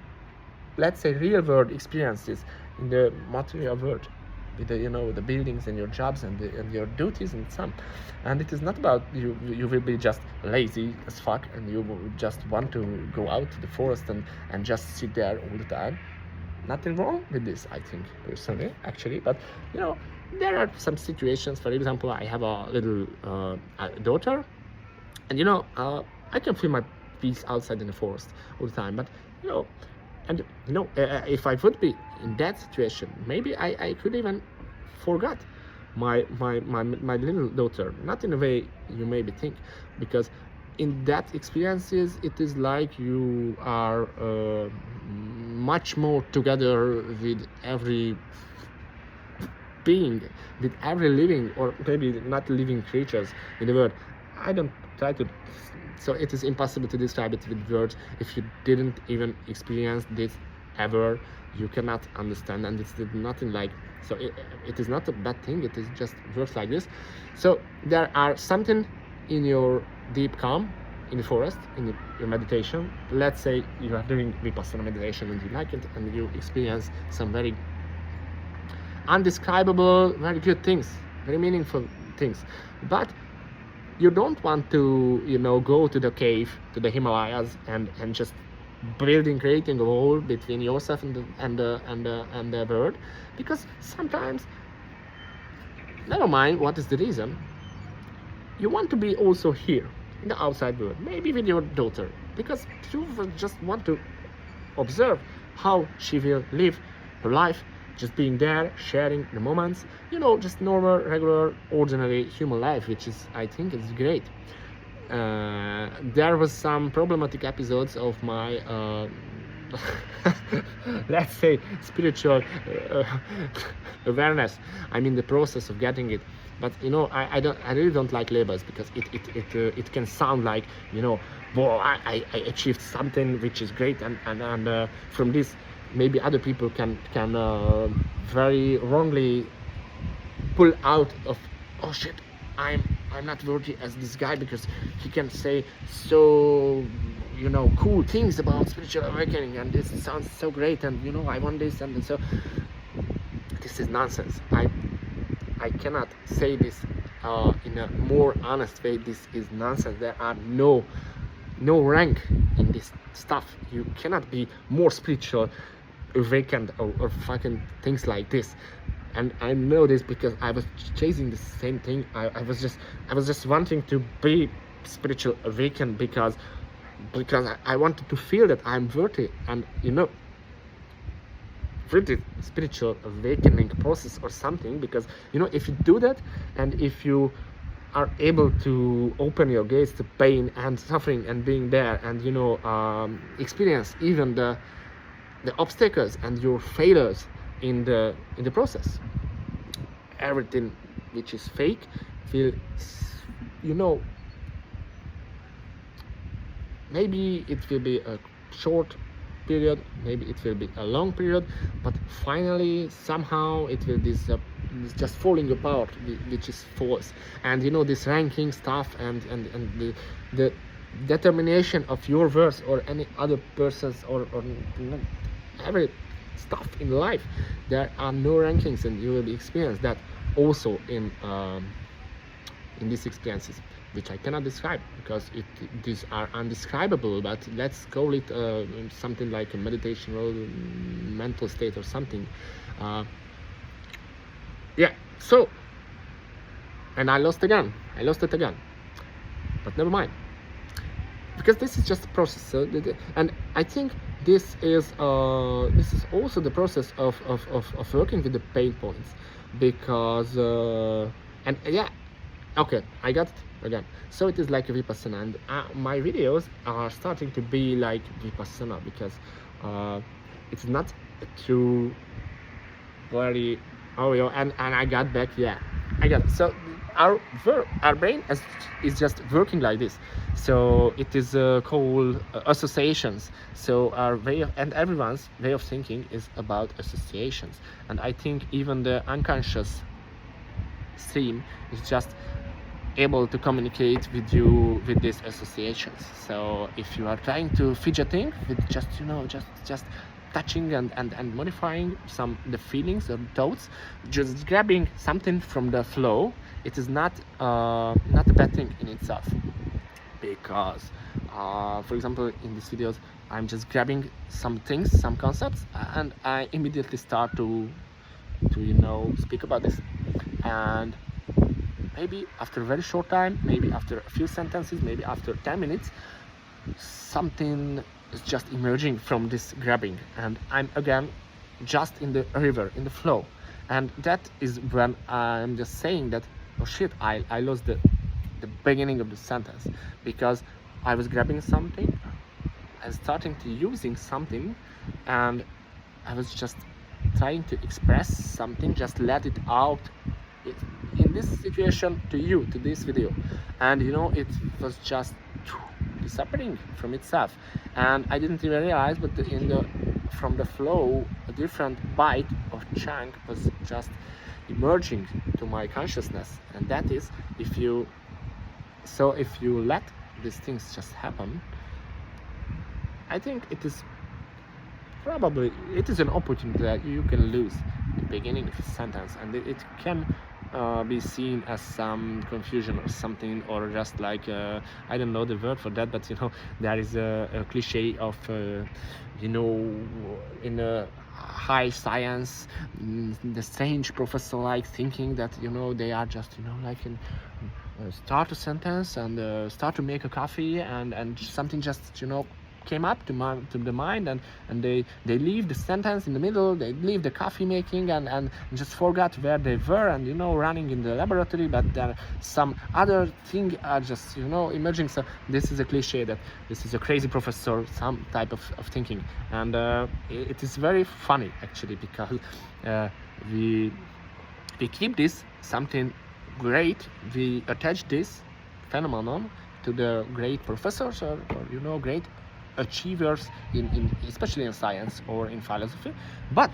[SPEAKER 1] let's say real world experiences in the material world, with the, you know, the buildings and your jobs and your duties and some. And it is not about you will be just lazy as fuck and you will just want to go out to the forest and just sit there all the time. Nothing wrong with this, I think, personally, actually. But you know, there are some situations. For example, I have a little daughter, and you know, I can feel my peace outside in the forest all the time. But you know, and you know, if I would be in that situation, maybe I could even forget my little daughter. Not in a way you maybe think, because in that experiences it is like you are much more together with every being, with every living or maybe not living creatures in the world. I don't try to, so it is impossible to describe it with words. If you didn't even experience this ever, you cannot understand, and it's nothing like, so it is not a bad thing, it is just works like this. So there are something in your deep calm in the forest, in your meditation. Let's say you are doing vipassana meditation and you like it and you experience some very undescribable, very good things, very meaningful things, but you don't want to, you know, go to the cave, to the Himalayas and just creating a wall between yourself and the bird, because sometimes, never mind what is the reason, you want to be also here in the outside world, maybe with your daughter, because you just want to observe how she will live her life, just being there, sharing the moments, you know, just normal, regular, ordinary human life, which is, I think, is great. There was some problematic episodes of my let's say spiritual awareness. I'm in the process of getting it, but you know, I really don't like labels, because it can sound like, you know, boy, I achieved something which is great, and from this maybe other people can very wrongly pull out of, oh shit, I'm not worthy as this guy because he can say so, you know, cool things about spiritual awakening, and this sounds so great, and you know, I want this, and so this is nonsense. I cannot say this in a more honest way. This is nonsense. There are no rank in this stuff. You cannot be more spiritual, awakened, or fucking things like this. And I know this because I was chasing the same thing. I was just wanting to be spiritual awakened because I wanted to feel that I'm worthy, and you know, with the spiritual awakening process or something, because you know, if you do that and if you are able to open your gates to pain and suffering and being there, and you know, experience even the obstacles and your failures in the process, everything which is fake will, you know, maybe it will be a short period, maybe it will be a long period, but finally somehow it will just falling apart, which is false. And you know, this ranking stuff and the determination of your worth or any other person's or every stuff in life, there are no rankings, and you will experience that also in these experiences, which I cannot describe because these are undescribable, but let's call it something like a meditation or mental state or something. Yeah, so, and I lost it again, but never mind, because this is just a process. So and I think this is also the process of working with the pain points, because and yeah, okay, I got it again. So it is like a vipassana, and my videos are starting to be like vipassana, because it's not a true very, oh, you know, and I got back, yeah, I got it. So our brain is just working like this. So it is called associations. So our way of, and everyone's way of thinking is about associations. And I think even the unconscious stream is just able to communicate with you with these associations. So if you are trying to fidgeting with just just touching and modifying some the feelings or thoughts, just grabbing something from the flow, it is not a bad thing in itself. Because for example, in these videos I'm just grabbing some things, some concepts, and I immediately start to speak about this. And maybe after a very short time, maybe after a few sentences, maybe after 10 minutes, something is just emerging from this grabbing, and I'm again just in the river, in the flow. And that is when I'm just saying that, oh shit, I lost the beginning of the sentence, because I was grabbing something and starting to using something, and I was just trying to express something, just let it out in this situation to you, to this video. And it was just disappearing from itself, and I didn't even realize, but from the flow a different bite of chunk was just emerging to my consciousness. And that is, if you let these things just happen, I think it is an opportunity that you can lose the beginning of a sentence, and it can be seen as some confusion or something, or just like I don't know the word for that, but there is a cliche of in a high science, the strange professor like thinking that they are just like in start a sentence and start to make a coffee, and something just came up to the mind, and they leave the sentence in the middle, they leave the coffee making and just forgot where they were, and running in the laboratory, but there some other thing are just emerging. So this is a cliche that this is a crazy professor, some type of thinking. And it is very funny actually, because we keep this something great, we attach this phenomenon to the great professors or great achievers in especially in science or in philosophy. But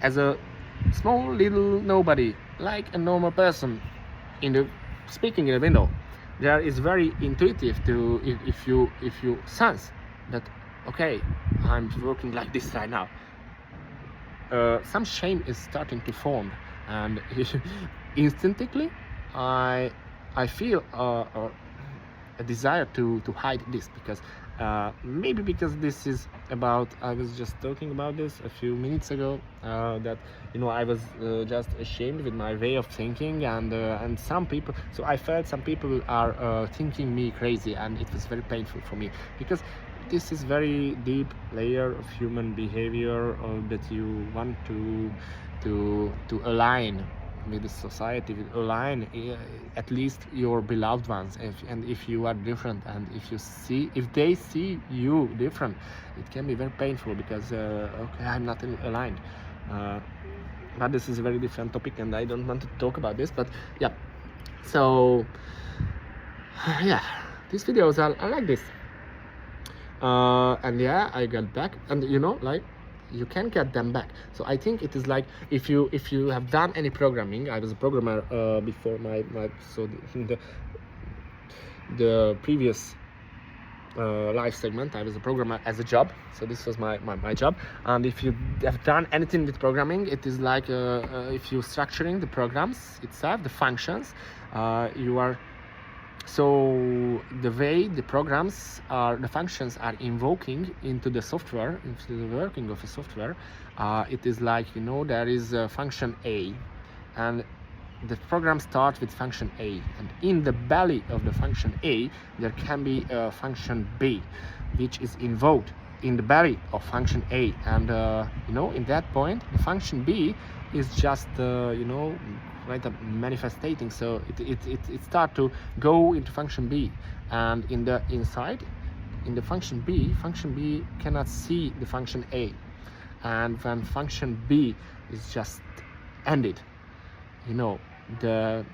[SPEAKER 1] as a small little nobody, like a normal person speaking in a window, there is very intuitive to if you sense that, okay, I'm working like this right now, some shame is starting to form, and instantly I feel a desire to hide this, because maybe because this is about, I was just talking about this a few minutes ago, that I was just ashamed with my way of thinking, and some people, so I felt some people are thinking me crazy, and it was very painful for me, because this is very deep layer of human behavior that you want to align with the society, with align at least your beloved ones. If you are different, and if they see you different, it can be very painful, because okay, I'm not aligned. But this is a very different topic, and I don't want to talk about this. But yeah, so yeah, these videos are like this. And yeah, I got back, and like, you can get them back. So I think it is like, if you have done any programming, I was a programmer before so the previous live segment, I was a programmer as a job, so this was my job. And if you have done anything with programming, it is like if you're structuring the programs itself, the functions, you are, so the way the functions are invoking into the software, into the working of a software, it is like, there is a function A, and the program starts with function A, and in the belly of the function A there can be a function B, which is invoked in the belly of function A. And in that point, the function B is just right, manifesting. So it start to go into function B, and inside in the function B cannot see the function A. And when function B is just ended, the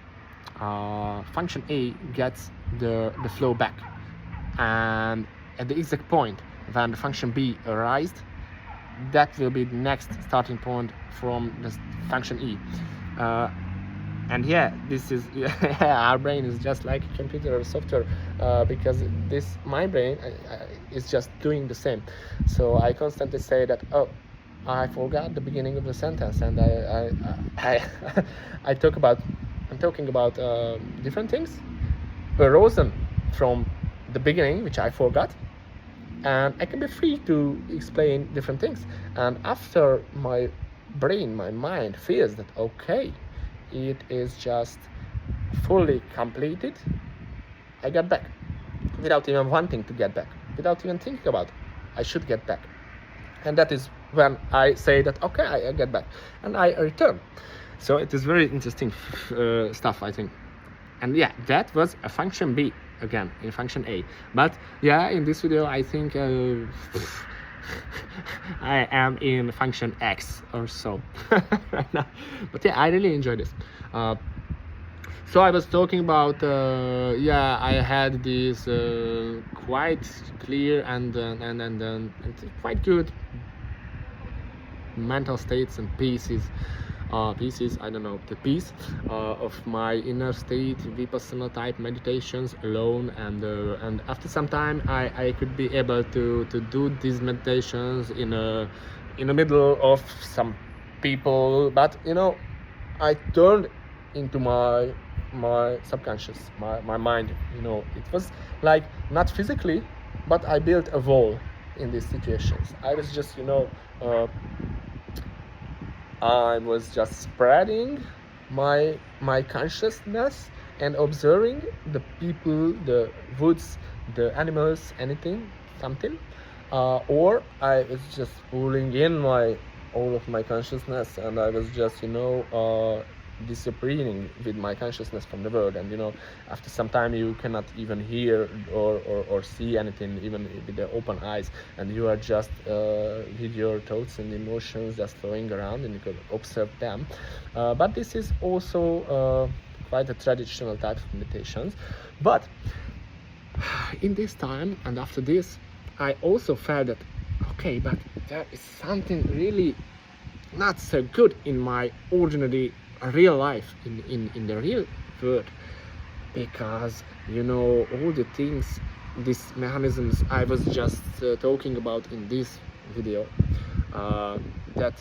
[SPEAKER 1] function A gets the flow back, and at the exact point when the function B arises, that will be the next starting point from the function E. And yeah, this is our brain is just like a computer or software, because my brain is just doing the same. So I constantly say that, oh, I forgot the beginning of the sentence, and I'm talking about different things arisen from the beginning, which I forgot, and I can be free to explain different things. And after my brain, my mind feels that, okay, it is just fully completed, I get back without even wanting to get back, without even thinking about I should get back. And that is when I say that, okay, I get back, and I return. So it is very interesting stuff, I think. And yeah, that was a function B again in function A. But yeah, in this video I think I am in function X or so right now. But yeah, I really enjoy this. So I was talking about yeah, I had these quite clear and quite good mental states and pieces, I don't know, the piece of my inner state, vipassana type meditations alone, and after some time I could be able to do these meditations in the middle of some people, but you know, I turned into my subconscious, my mind, you know. It was like not physically, but I built a wall in these situations. I was just, you know, I was just spreading my consciousness and observing the people, the woods, the animals, anything, something, or I was just pulling in all of my consciousness, and I was just, you know, disappearing with my consciousness from the world. And you know, after some time you cannot even hear or see anything, even with the open eyes, and you are just with your thoughts and emotions just flowing around, and you can observe them. But this is also quite a traditional type of meditations. But in this time and after this, I also felt that, okay, but there is something really not so good in my ordinary real life, in the real world, because you know, all the things, these mechanisms I was just talking about in this video, that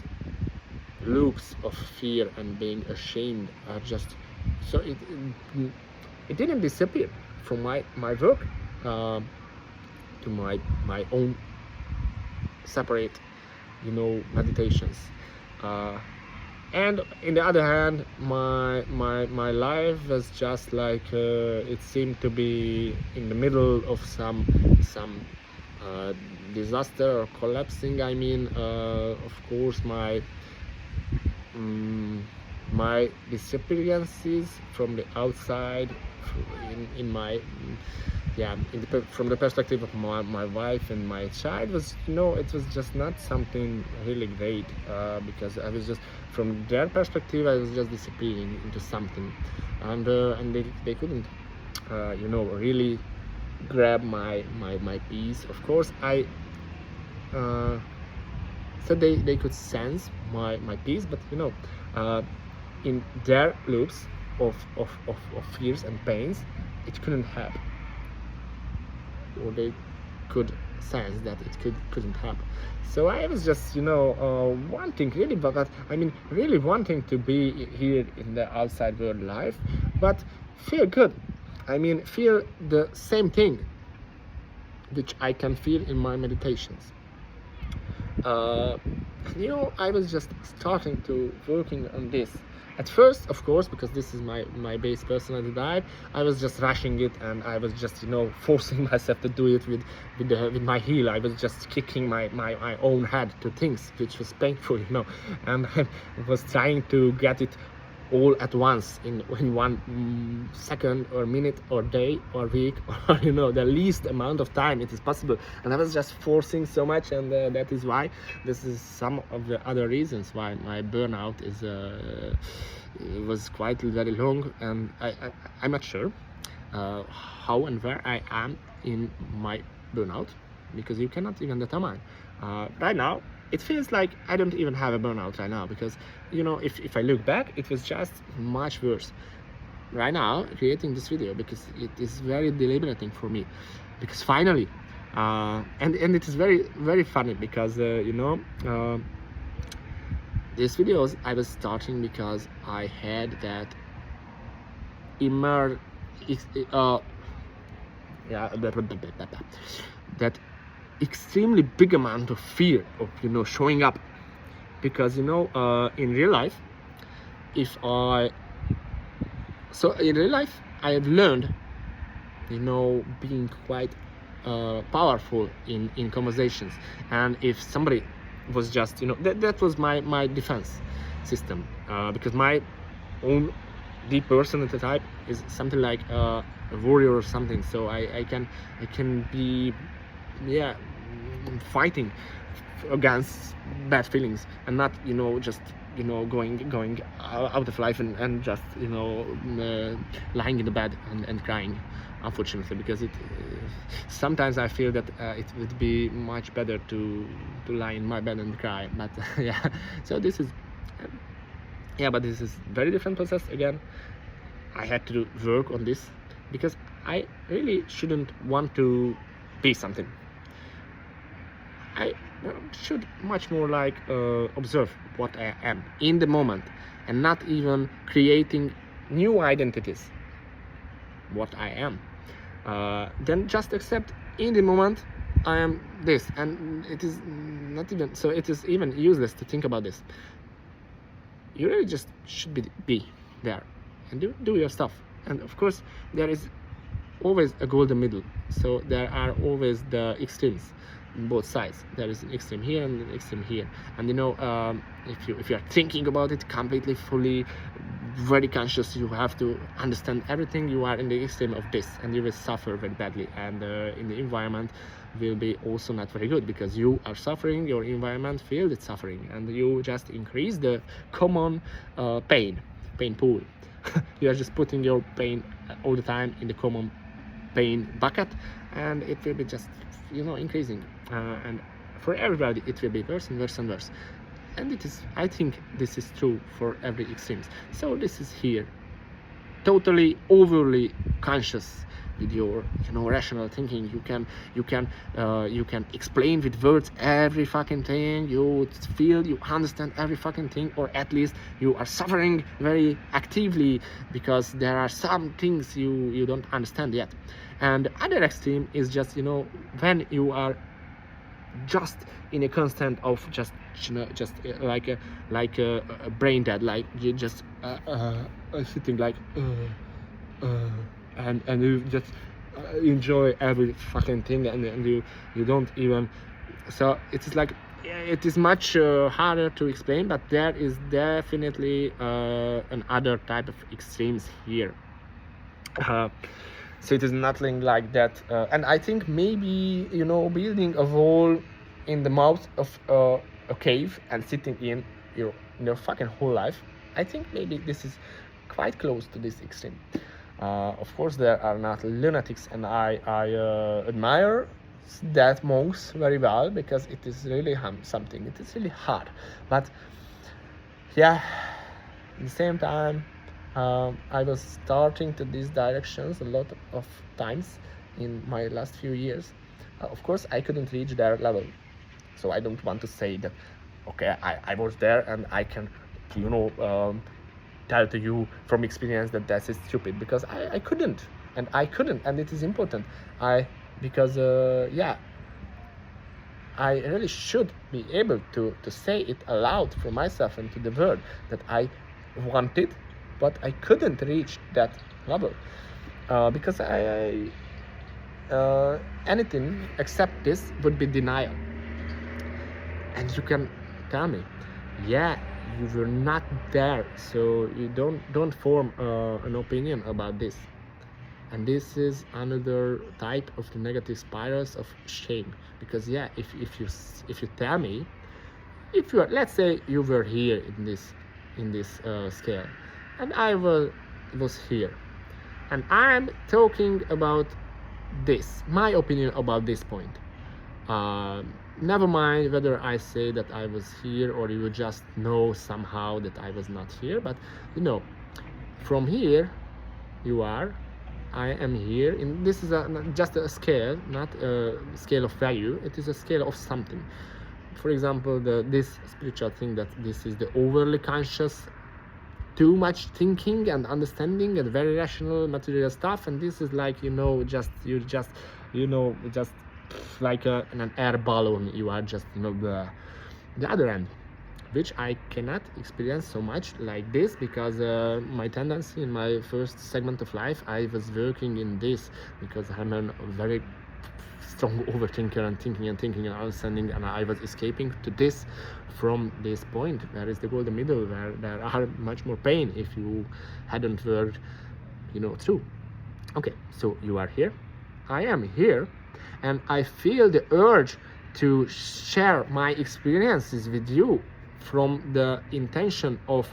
[SPEAKER 1] loops of fear and being ashamed are just, so it didn't disappear from my work to my own separate, you know, meditations. And in the other hand, my life was just like it seemed to be in the middle of some disaster or collapsing. I mean, of course, my disappearances from the outside, in my, yeah, from the perspective of my wife and my child, was, you know, it was just not something really great, because I was just, from their perspective, I was just disappearing into something, and they couldn't, you know, really grab my peace. Of course, I so they could sense my peace, but you know, in their loops of fears and pains, it couldn't happen, or they could sense that it couldn't happen. So I was just, you know, wanting really, but I mean really wanting to be here in the outside world life, but feel good. I mean, feel the same thing which I can feel in my meditations. You know, I was just starting to working on this. At first, of course, because this is my base personality type, I was just rushing it, and I was just, you know, forcing myself to do it with my heel. I was just kicking my own head to things which was painful, you know, and I was trying to get it all at once in 1 second or minute or day or week, or you know, the least amount of time it is possible. And I was just forcing so much, and that is why this is some of the other reasons why my burnout is it was quite very long, and I'm not sure how and where I am in my burnout, because you cannot even determine. Right now, it feels like I don't even have a burnout right now, because if I look back, it was just much worse. Right now, creating this video, because it is very deliberating for me, because finally, and it is very very funny, because these videos I was starting because I had that that extremely big amount of fear of showing up, because in real life, in real life I have learned being quite powerful in conversations, and if somebody was just that was my defense system, because my own deep personality type is something like a warrior or something, so I can be fighting against bad feelings, and not just going out of life and just lying in the bed and crying, unfortunately, because sometimes I feel that it would be much better to lie in my bed and cry, but yeah, so this is but this is very different process. Again, I had to work on this, because I really shouldn't want to be something. I should much more like observe what I am in the moment, and not even creating new identities what I am. Then just accept in the moment I am this, and it is not even so. It is even useless to think about this. You really just should be there and do your stuff. And of course, there is always a golden middle. So there are always the extremes on both sides. There is an extreme here and an extreme here. And if you are thinking about it completely, fully, very conscious, you have to understand everything. You are in the extreme of this, and you will suffer very badly. And in the environment will be also not very good, because you are suffering, your environment feels it's suffering, and you just increase the common pain pool. You are just putting your pain all the time in the common pain bucket, and it will be just increasing, and for everybody it will be worse and worse and worse. And I think this is true for every extremes. So this is here totally overly conscious with your rational thinking. You can explain with words every fucking thing. You feel you understand every fucking thing, or at least you are suffering very actively because there are some things you don't understand yet. And other extreme is just when you are just in a constant of just like a brain dead, like you just sitting like and you just enjoy every fucking thing, and you don't even. So it is like, it is much harder to explain, but there is definitely another type of extremes here. So it is nothing like that, and I think maybe building a wall in the mouth of a cave and sitting in your fucking whole life, I think maybe this is quite close to this extreme. Of course, there are not lunatics, and I admire that monks very well, because it is really something. It is really hard, but yeah, at the same time, I was starting to these directions a lot of times in my last few years. Of course, I couldn't reach their level, so I don't want to say that okay, I was there and I can tell to you from experience that that is stupid, because I couldn't, and it is important. Because I really should be able to say it aloud for myself and to the world that I wanted, but I couldn't reach that level, because anything except this would be denial. And you can tell me, yeah, you were not there, so you don't form an opinion about this. And this is another type of the negative spirals of shame, because yeah, if you tell me, if you are, let's say you were here in this scale, and I was here, and I'm talking about this, my opinion about this point. Never mind whether I say that I was here or you just know somehow that I was not here, but you know, from here you are, I am here. And this is just a scale, not a scale of value. It is a scale of something. For example, this spiritual thing, that this is the overly conscious, too much thinking and understanding and very rational material stuff, and this is like, you know, just like an air balloon. You are just, you know, the other end, which I cannot experience so much like this, because my tendency in my first segment of life, I was working in this, because I'm a very strong overthinker and thinking and understanding, and I was escaping to this from this point where is the golden middle, where there are much more pain if you hadn't worked, you know, through. Okay, so you are here, I am here, and I feel the urge to share my experiences with you from the intention of,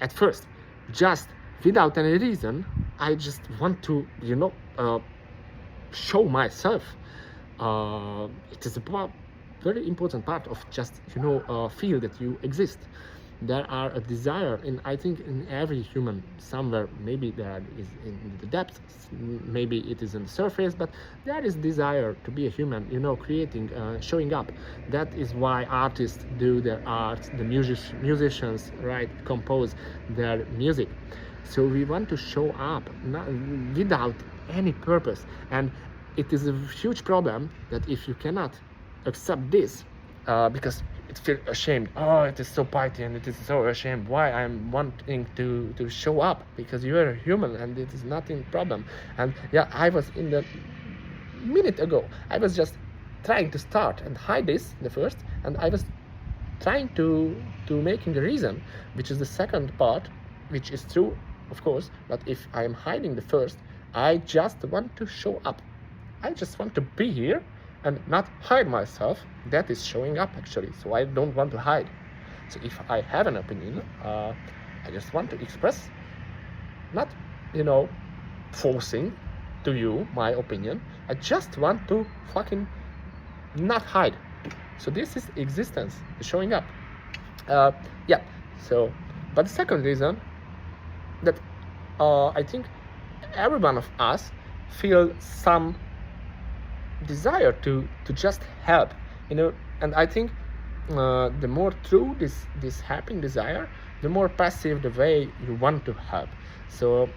[SPEAKER 1] at first, just without any reason, I just want to, you know, show myself. It is a very important part of just, you know, feel that you exist. There are a desire, in I think in every human somewhere, maybe there is in the depths, maybe it is in the surface, but there is desire to be a human, you know, creating, showing up. That is why artists do their art, the musicians, right, compose their music. So we want to show up, not, without any purpose. And it is a huge problem that if you cannot accept this, because it feels ashamed. Oh, it is so piety and it is so ashamed. Why I'm wanting to show up? Because you are a human and it is nothing problem. And yeah, I was in the minute ago, I was just trying to start and hide this, the first, and I was trying to making a reason, which is the second part, which is true, of course, but if I am hiding the first, I just want to show up. I just want to be here and not hide myself. That is showing up, actually. So I don't want to hide. So if I have an opinion, I just want to express, not, you know, forcing to you my opinion. I just want to fucking not hide. So this is existence, showing up. Yeah. So, but the second reason that I think every one of us feel some desire to just help, you know, and I think the more true this helping desire, the more passive the way you want to help. So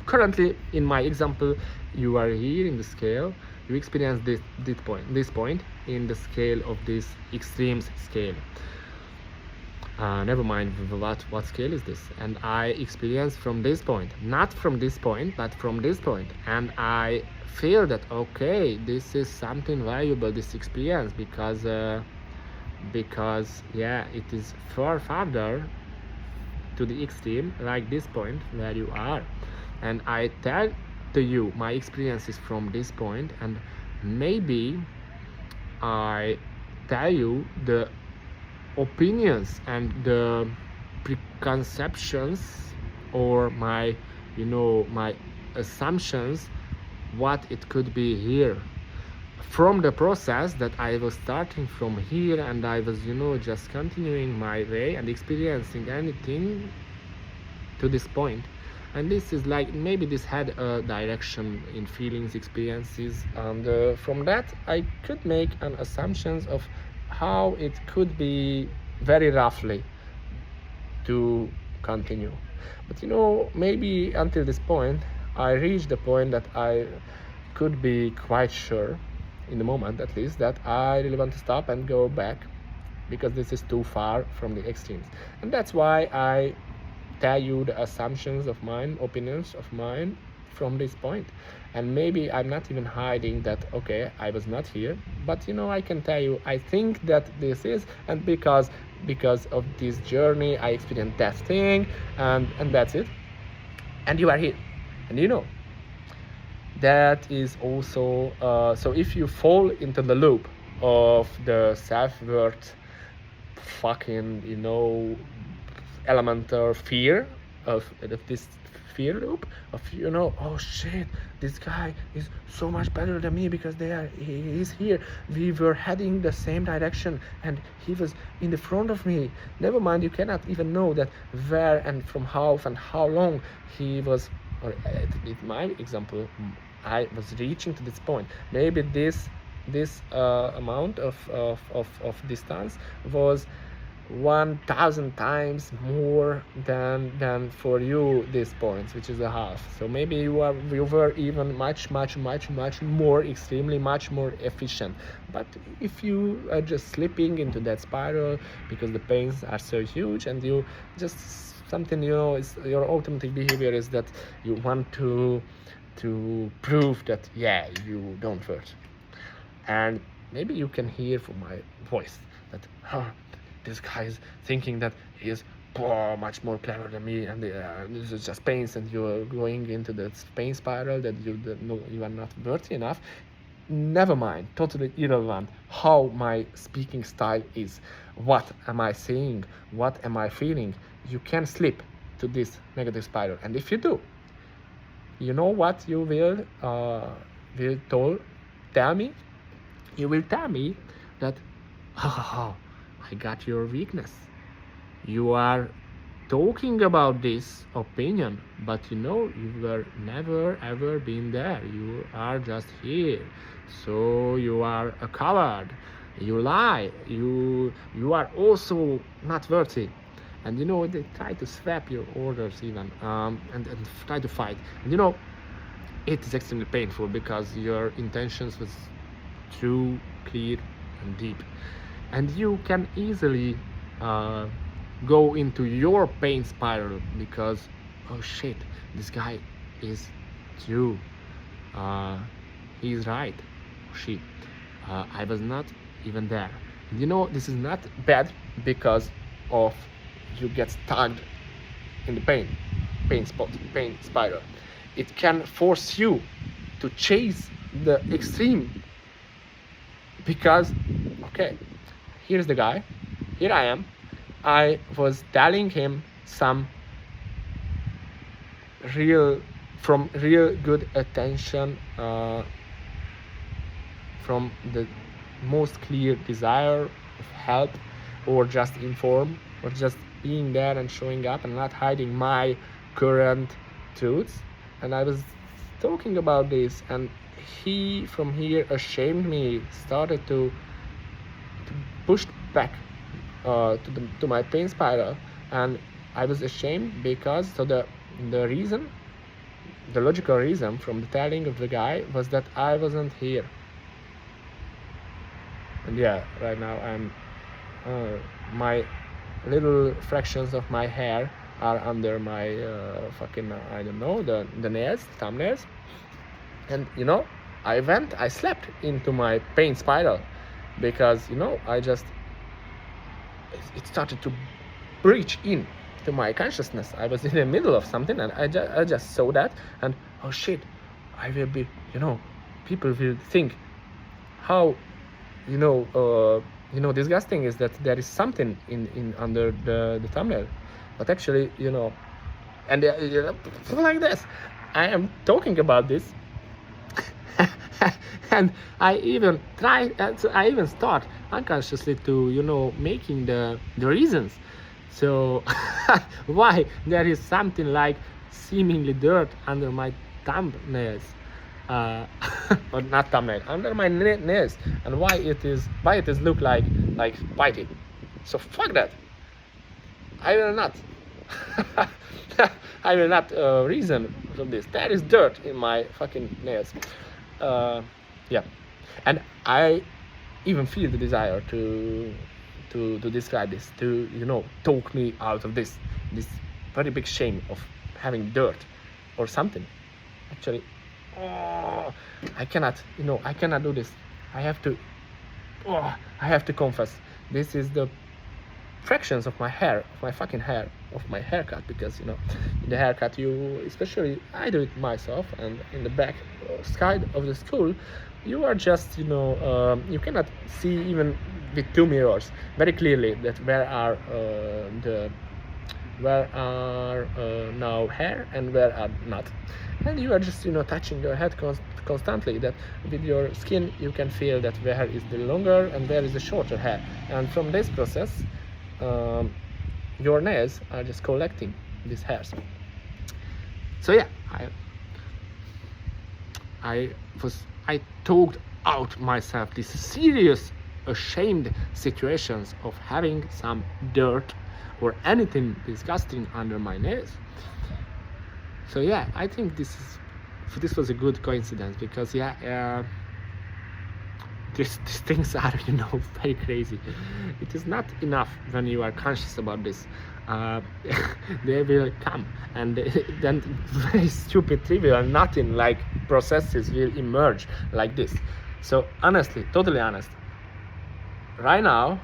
[SPEAKER 1] currently in my example, you are here in the scale, you experience this point in the scale of this extremes scale. Never mind what scale is this, and I experience from this point, not from this point, but from this point, and I feel that okay, this is something valuable, this experience, because yeah, it is far farther to the extreme, like this point where you are, and I tell to you my experiences from this point, and maybe I tell you the opinions and the preconceptions, or my, you know, my assumptions, what it could be here, from the process that I was starting from here, and I was, you know, just continuing my way and experiencing anything to this point. And this is like, maybe this had a direction in feelings, experiences, and from that I could make an assumptions of how it could be, very roughly, to continue. But you know, maybe until this point I reached the point that I could be quite sure, in the moment at least, that I really want to stop and go back, because this is too far from the extremes. And that's why I tell you the assumptions of mine, opinions of mine from this point. And maybe I'm not even hiding that, okay, I was not here, but you know, I can tell you, I think that this is, and because of this journey I experienced that thing, and that's it. And you are here, and you know, that is also, so if you fall into the loop of the self-worth fucking, you know, elemental fear, of this fear loop of, you know, oh shit, this guy is so much better than me because he is here, we were heading the same direction and he was in the front of me. Never mind, you cannot even know that where and from how and how long he was, or in my example, I was reaching to this point. Maybe this amount of distance was 1,000 times more than for you this points, which is a half. So maybe you were even much more extremely much more efficient. But if you are just slipping into that spiral because the pains are so huge and you just something, you know, is your automatic behavior is that you want to prove that, yeah, you don't hurt. And maybe you can hear from my voice that, this guy is thinking that he is much more clever than me, and this is just pains, and you're going into the pain spiral that you are not worthy enough. Never mind, totally irrelevant how my speaking style is. What am I saying? What am I feeling? You can slip to this negative spiral, and if you do, you know what you will tell me? You will tell me that, I got your weakness. You are talking about this opinion, but you know you were never ever been there. You are just here. So you are a coward. You lie. You are also not worthy. And you know, they try to swap your orders even, and try to fight. And you know, it is extremely painful because your intentions was true, clear, and deep. And you can easily go into your pain spiral because, oh shit, this guy is true. He's right. She. I was not even there. And you know, this is not bad because of you get stuck in the pain spiral. It can force you to chase the extreme because, okay, here's the guy, here I am. I was telling him some real good attention from the most clear desire of help, or just inform, or just being there and showing up and not hiding my current truths. And I was talking about this, and he from here ashamed me, started to push back to my pain spiral. And I was ashamed because the logical reason from the telling of the guy was that I wasn't here. And yeah, right now I'm my little fractions of my hair are under my fucking I don't know, the nails, thumbnails. And you know, I slept into my pain spiral because, you know, it started to breach in to my consciousness. I was in the middle of something, and I just saw that, and oh shit, I will be, you know, people will think how, you know, disgusting is that there is something in under the thumbnail. But actually, you know, and you know, like this, I am talking about this and I even start unconsciously to, you know, making the reasons. So why there is something like seemingly dirt under my thumbnails, or not thumbnail, under my nails, and why it is look like biting. So fuck that. I will not I will not reason from this. There is dirt in my fucking nails. Yeah, and I even feel the desire to describe this, to, you know, talk me out of this very big shame of having dirt or something. Actually, I cannot do this. I have to confess, this is the fractions of my hair, of my fucking hair, of my haircut, because, you know, in the haircut, especially I do it myself, and in the back side of the school, you are just, you know, you cannot see even with 2 mirrors very clearly that where are where are now hair and where are not, and you are just touching your head constantly, that with your skin you can feel that where is the longer and where is the shorter hair, and from this process um, your nails are just collecting these hairs. So yeah, I talked out myself these serious ashamed situations of having some dirt or anything disgusting under my nails. So yeah, I think this was a good coincidence, because these things are very crazy. It is not enough when you are conscious about this. They will come, and then very stupid, trivial, nothing like processes will emerge like this. So honestly, totally honest, right now,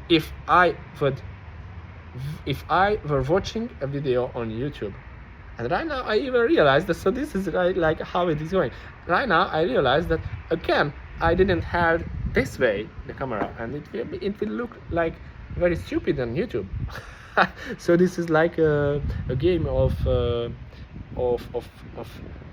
[SPEAKER 1] if I were watching a video on YouTube, and right now I even realized that, so this is like how it is going. Right now I realized that again I didn't have this way the camera, and it will look like very stupid on YouTube. So this is like a game of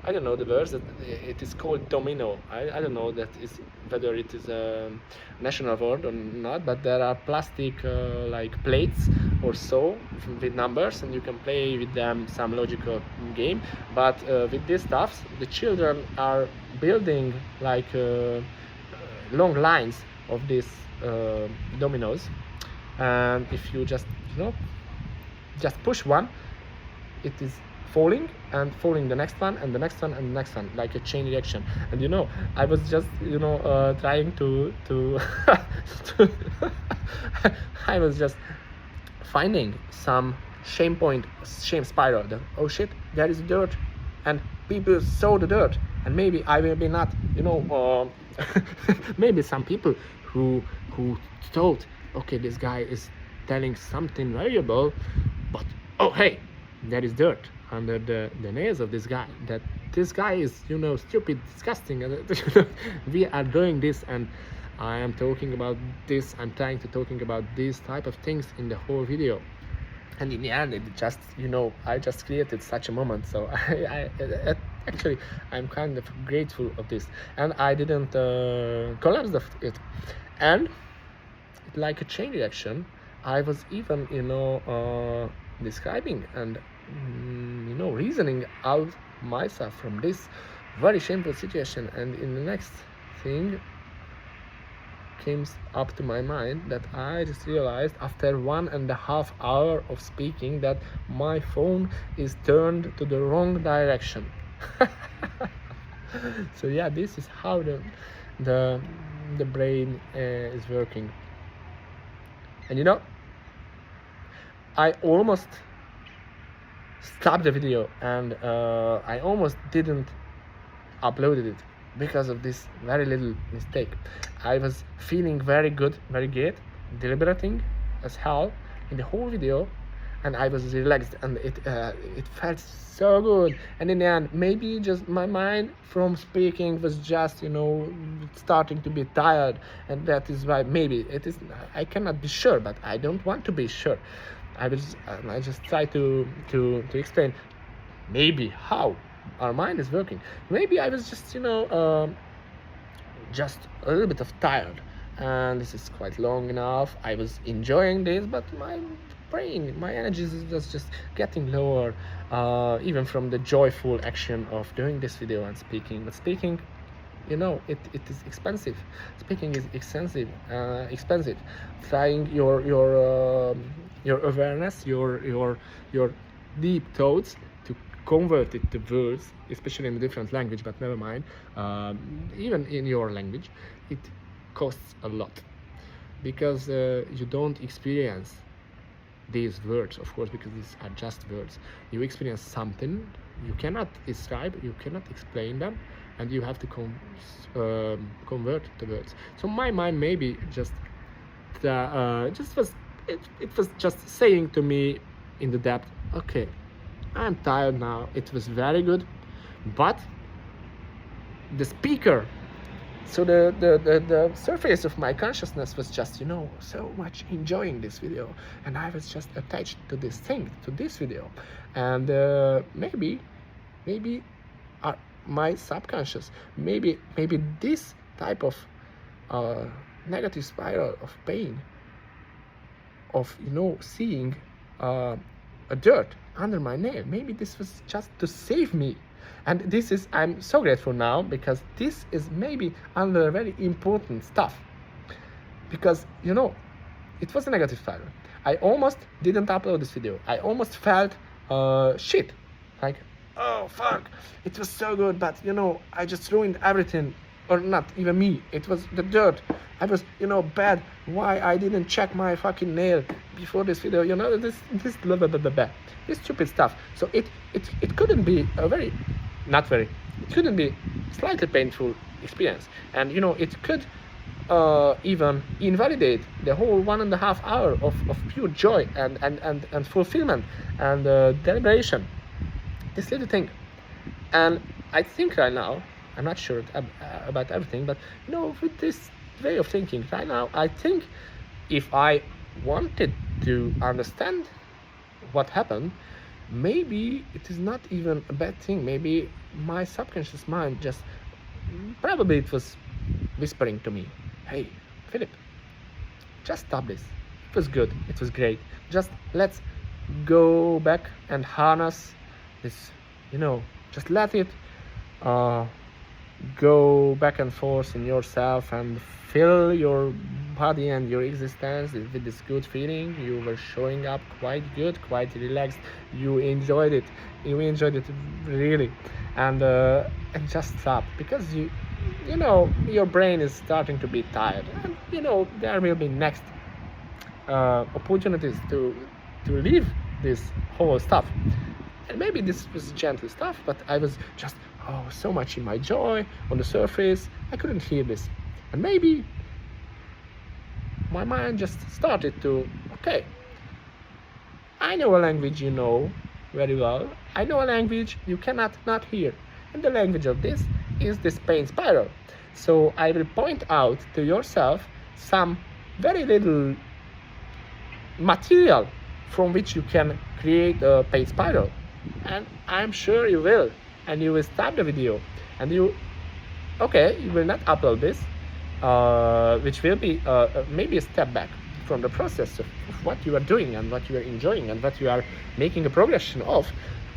[SPEAKER 1] I don't know the words. It is called domino. I don't know that is whether it is a national word or not, but there are plastic like plates or so with numbers, and you can play with them some logical game. But with these stuffs, the children are building like long lines of these dominoes, and if you just just push one, it is falling and falling the next one and the next one and the next one, like a chain reaction. And I was just trying to I was just finding some shame spiral, that oh shit, there is dirt and people saw the dirt, and maybe I will be not maybe some people who thought, okay, this guy is telling something valuable, but oh hey, there is dirt under the nails of this guy, that this guy is stupid, disgusting, and we are doing this, and I am talking about this, I'm trying to talking about these type of things in the whole video. And in the end, it just I just created such a moment. So actually I'm kind of grateful of this, and I didn't collapse it, and like a chain reaction, I was even describing and reasoning out myself from this very shameful situation. And in the next thing came up to my mind, that I just realized after 1.5 hours of speaking that my phone is turned to the wrong direction. So yeah, this is how the brain is working. And I almost stopped the video, and I almost didn't upload it because of this very little mistake. I was feeling very good, very great, deliberating as hell in the whole video, and I was relaxed, and it felt so good. And in the end, maybe just my mind from speaking was just starting to be tired, and that is why maybe it is. I cannot be sure, but I don't want to be sure. I just try to explain maybe how our mind is working. Maybe I was just just a little bit of tired, and this is quite long enough. I was enjoying this, but my brain, my energy was just getting lower, even from the joyful action of doing this video and speaking. But speaking, it is expensive. Speaking is expensive. Trying your awareness, your deep thoughts, to convert it to words, especially in a different language, but never mind, even in your language, it costs a lot, because you don't experience these words, of course, because these are just words. You experience something, you cannot describe, you cannot explain them, and you have to convert the words. So my mind maybe just was just saying to me in the depth, okay, I'm tired now, it was very good, but the speaker So the surface of my consciousness was just, so much enjoying this video, and I was just attached to this thing, to this video. And maybe my subconscious, maybe this type of negative spiral of pain, of seeing a dirt under my nail, maybe this was just to save me. And this is, I'm so grateful now, because this is maybe under very important stuff, because it was a negative spiral. I almost didn't upload this video. I almost felt shit, like, oh fuck, it was so good, but I just ruined everything. Or not even me, it was the dirt. I was bad. Why I didn't check my fucking nail before this video? This blah, blah, blah, blah, blah. This stupid stuff. So it couldn't be a very, not very, it couldn't be slightly painful experience. And it could even invalidate the whole 1.5 hour of pure joy and fulfillment and deliberation. This little thing. And I think right now, I'm not sure about everything, but with this way of thinking right now, I think if I wanted to understand what happened, maybe it is not even a bad thing. Maybe my subconscious mind just, probably it was whispering to me, hey Philip, just stop this. It was good, it was great, just let's go back and harness this, just let it go back and forth in yourself and fill your body and your existence with this good feeling. You were showing up quite good, quite relaxed. You enjoyed it really, and just stop, because your brain is starting to be tired, and there will be next opportunities to leave this whole stuff. And maybe this was gentle stuff, but I was just so much in my joy on the surface, I couldn't hear this. And maybe my mind just started to, okay, I know a language you know very well, I know a language you cannot not hear, and the language of this is this pain spiral. So I will point out to yourself some very little material from which you can create a pain spiral, and I'm sure you will. And you will stop the video, and you will not upload this, which will be maybe a step back from the process of what you are doing and what you are enjoying and what you are making a progression of.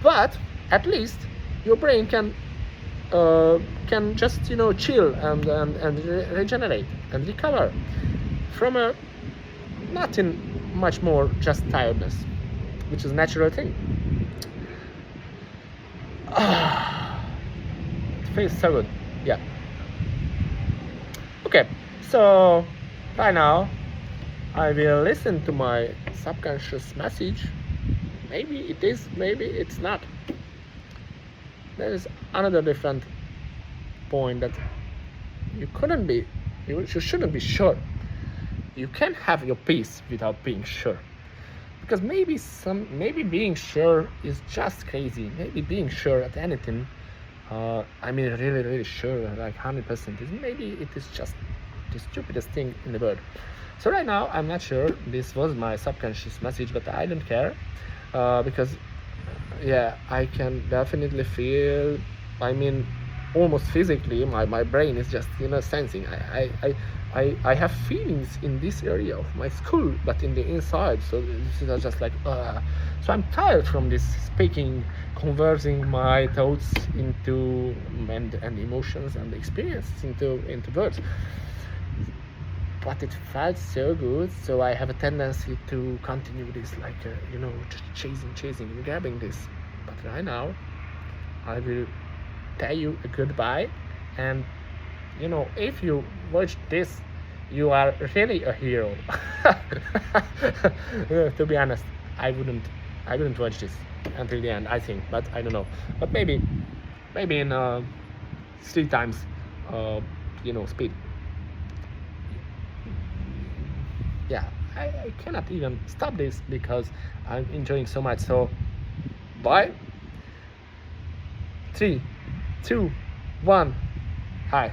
[SPEAKER 1] But at least your brain can just chill and regenerate and recover from a nothing much more, just tiredness, which is a natural thing. It feels so good. Yeah. Okay, so right now I will listen to my subconscious message. Maybe it is, maybe it's not. There is another different point that you shouldn't be sure. You can have your peace without being sure. Because maybe being sure is just crazy. Maybe being sure at anything, really sure, like 100%, maybe it is just the stupidest thing in the world. So right now, I'm not sure. This was my subconscious message, but I don't care, because I can definitely feel, almost physically, my brain is just sensing. I have feelings in this area of my skull, but in the inside. So this is just like, so I'm tired from this speaking, conversing my thoughts into and emotions and experiences into words. But it felt so good, so I have a tendency to continue this, like just chasing and grabbing this. But right now, I will tell you a goodbye, and if you watch this, you are really a hero. To be honest, I wouldn't watch this until the end, I think, but I don't know. But maybe in 3 times speed. Yeah, I cannot even stop this because I'm enjoying so much. So bye. 3, 2, 1. Hi.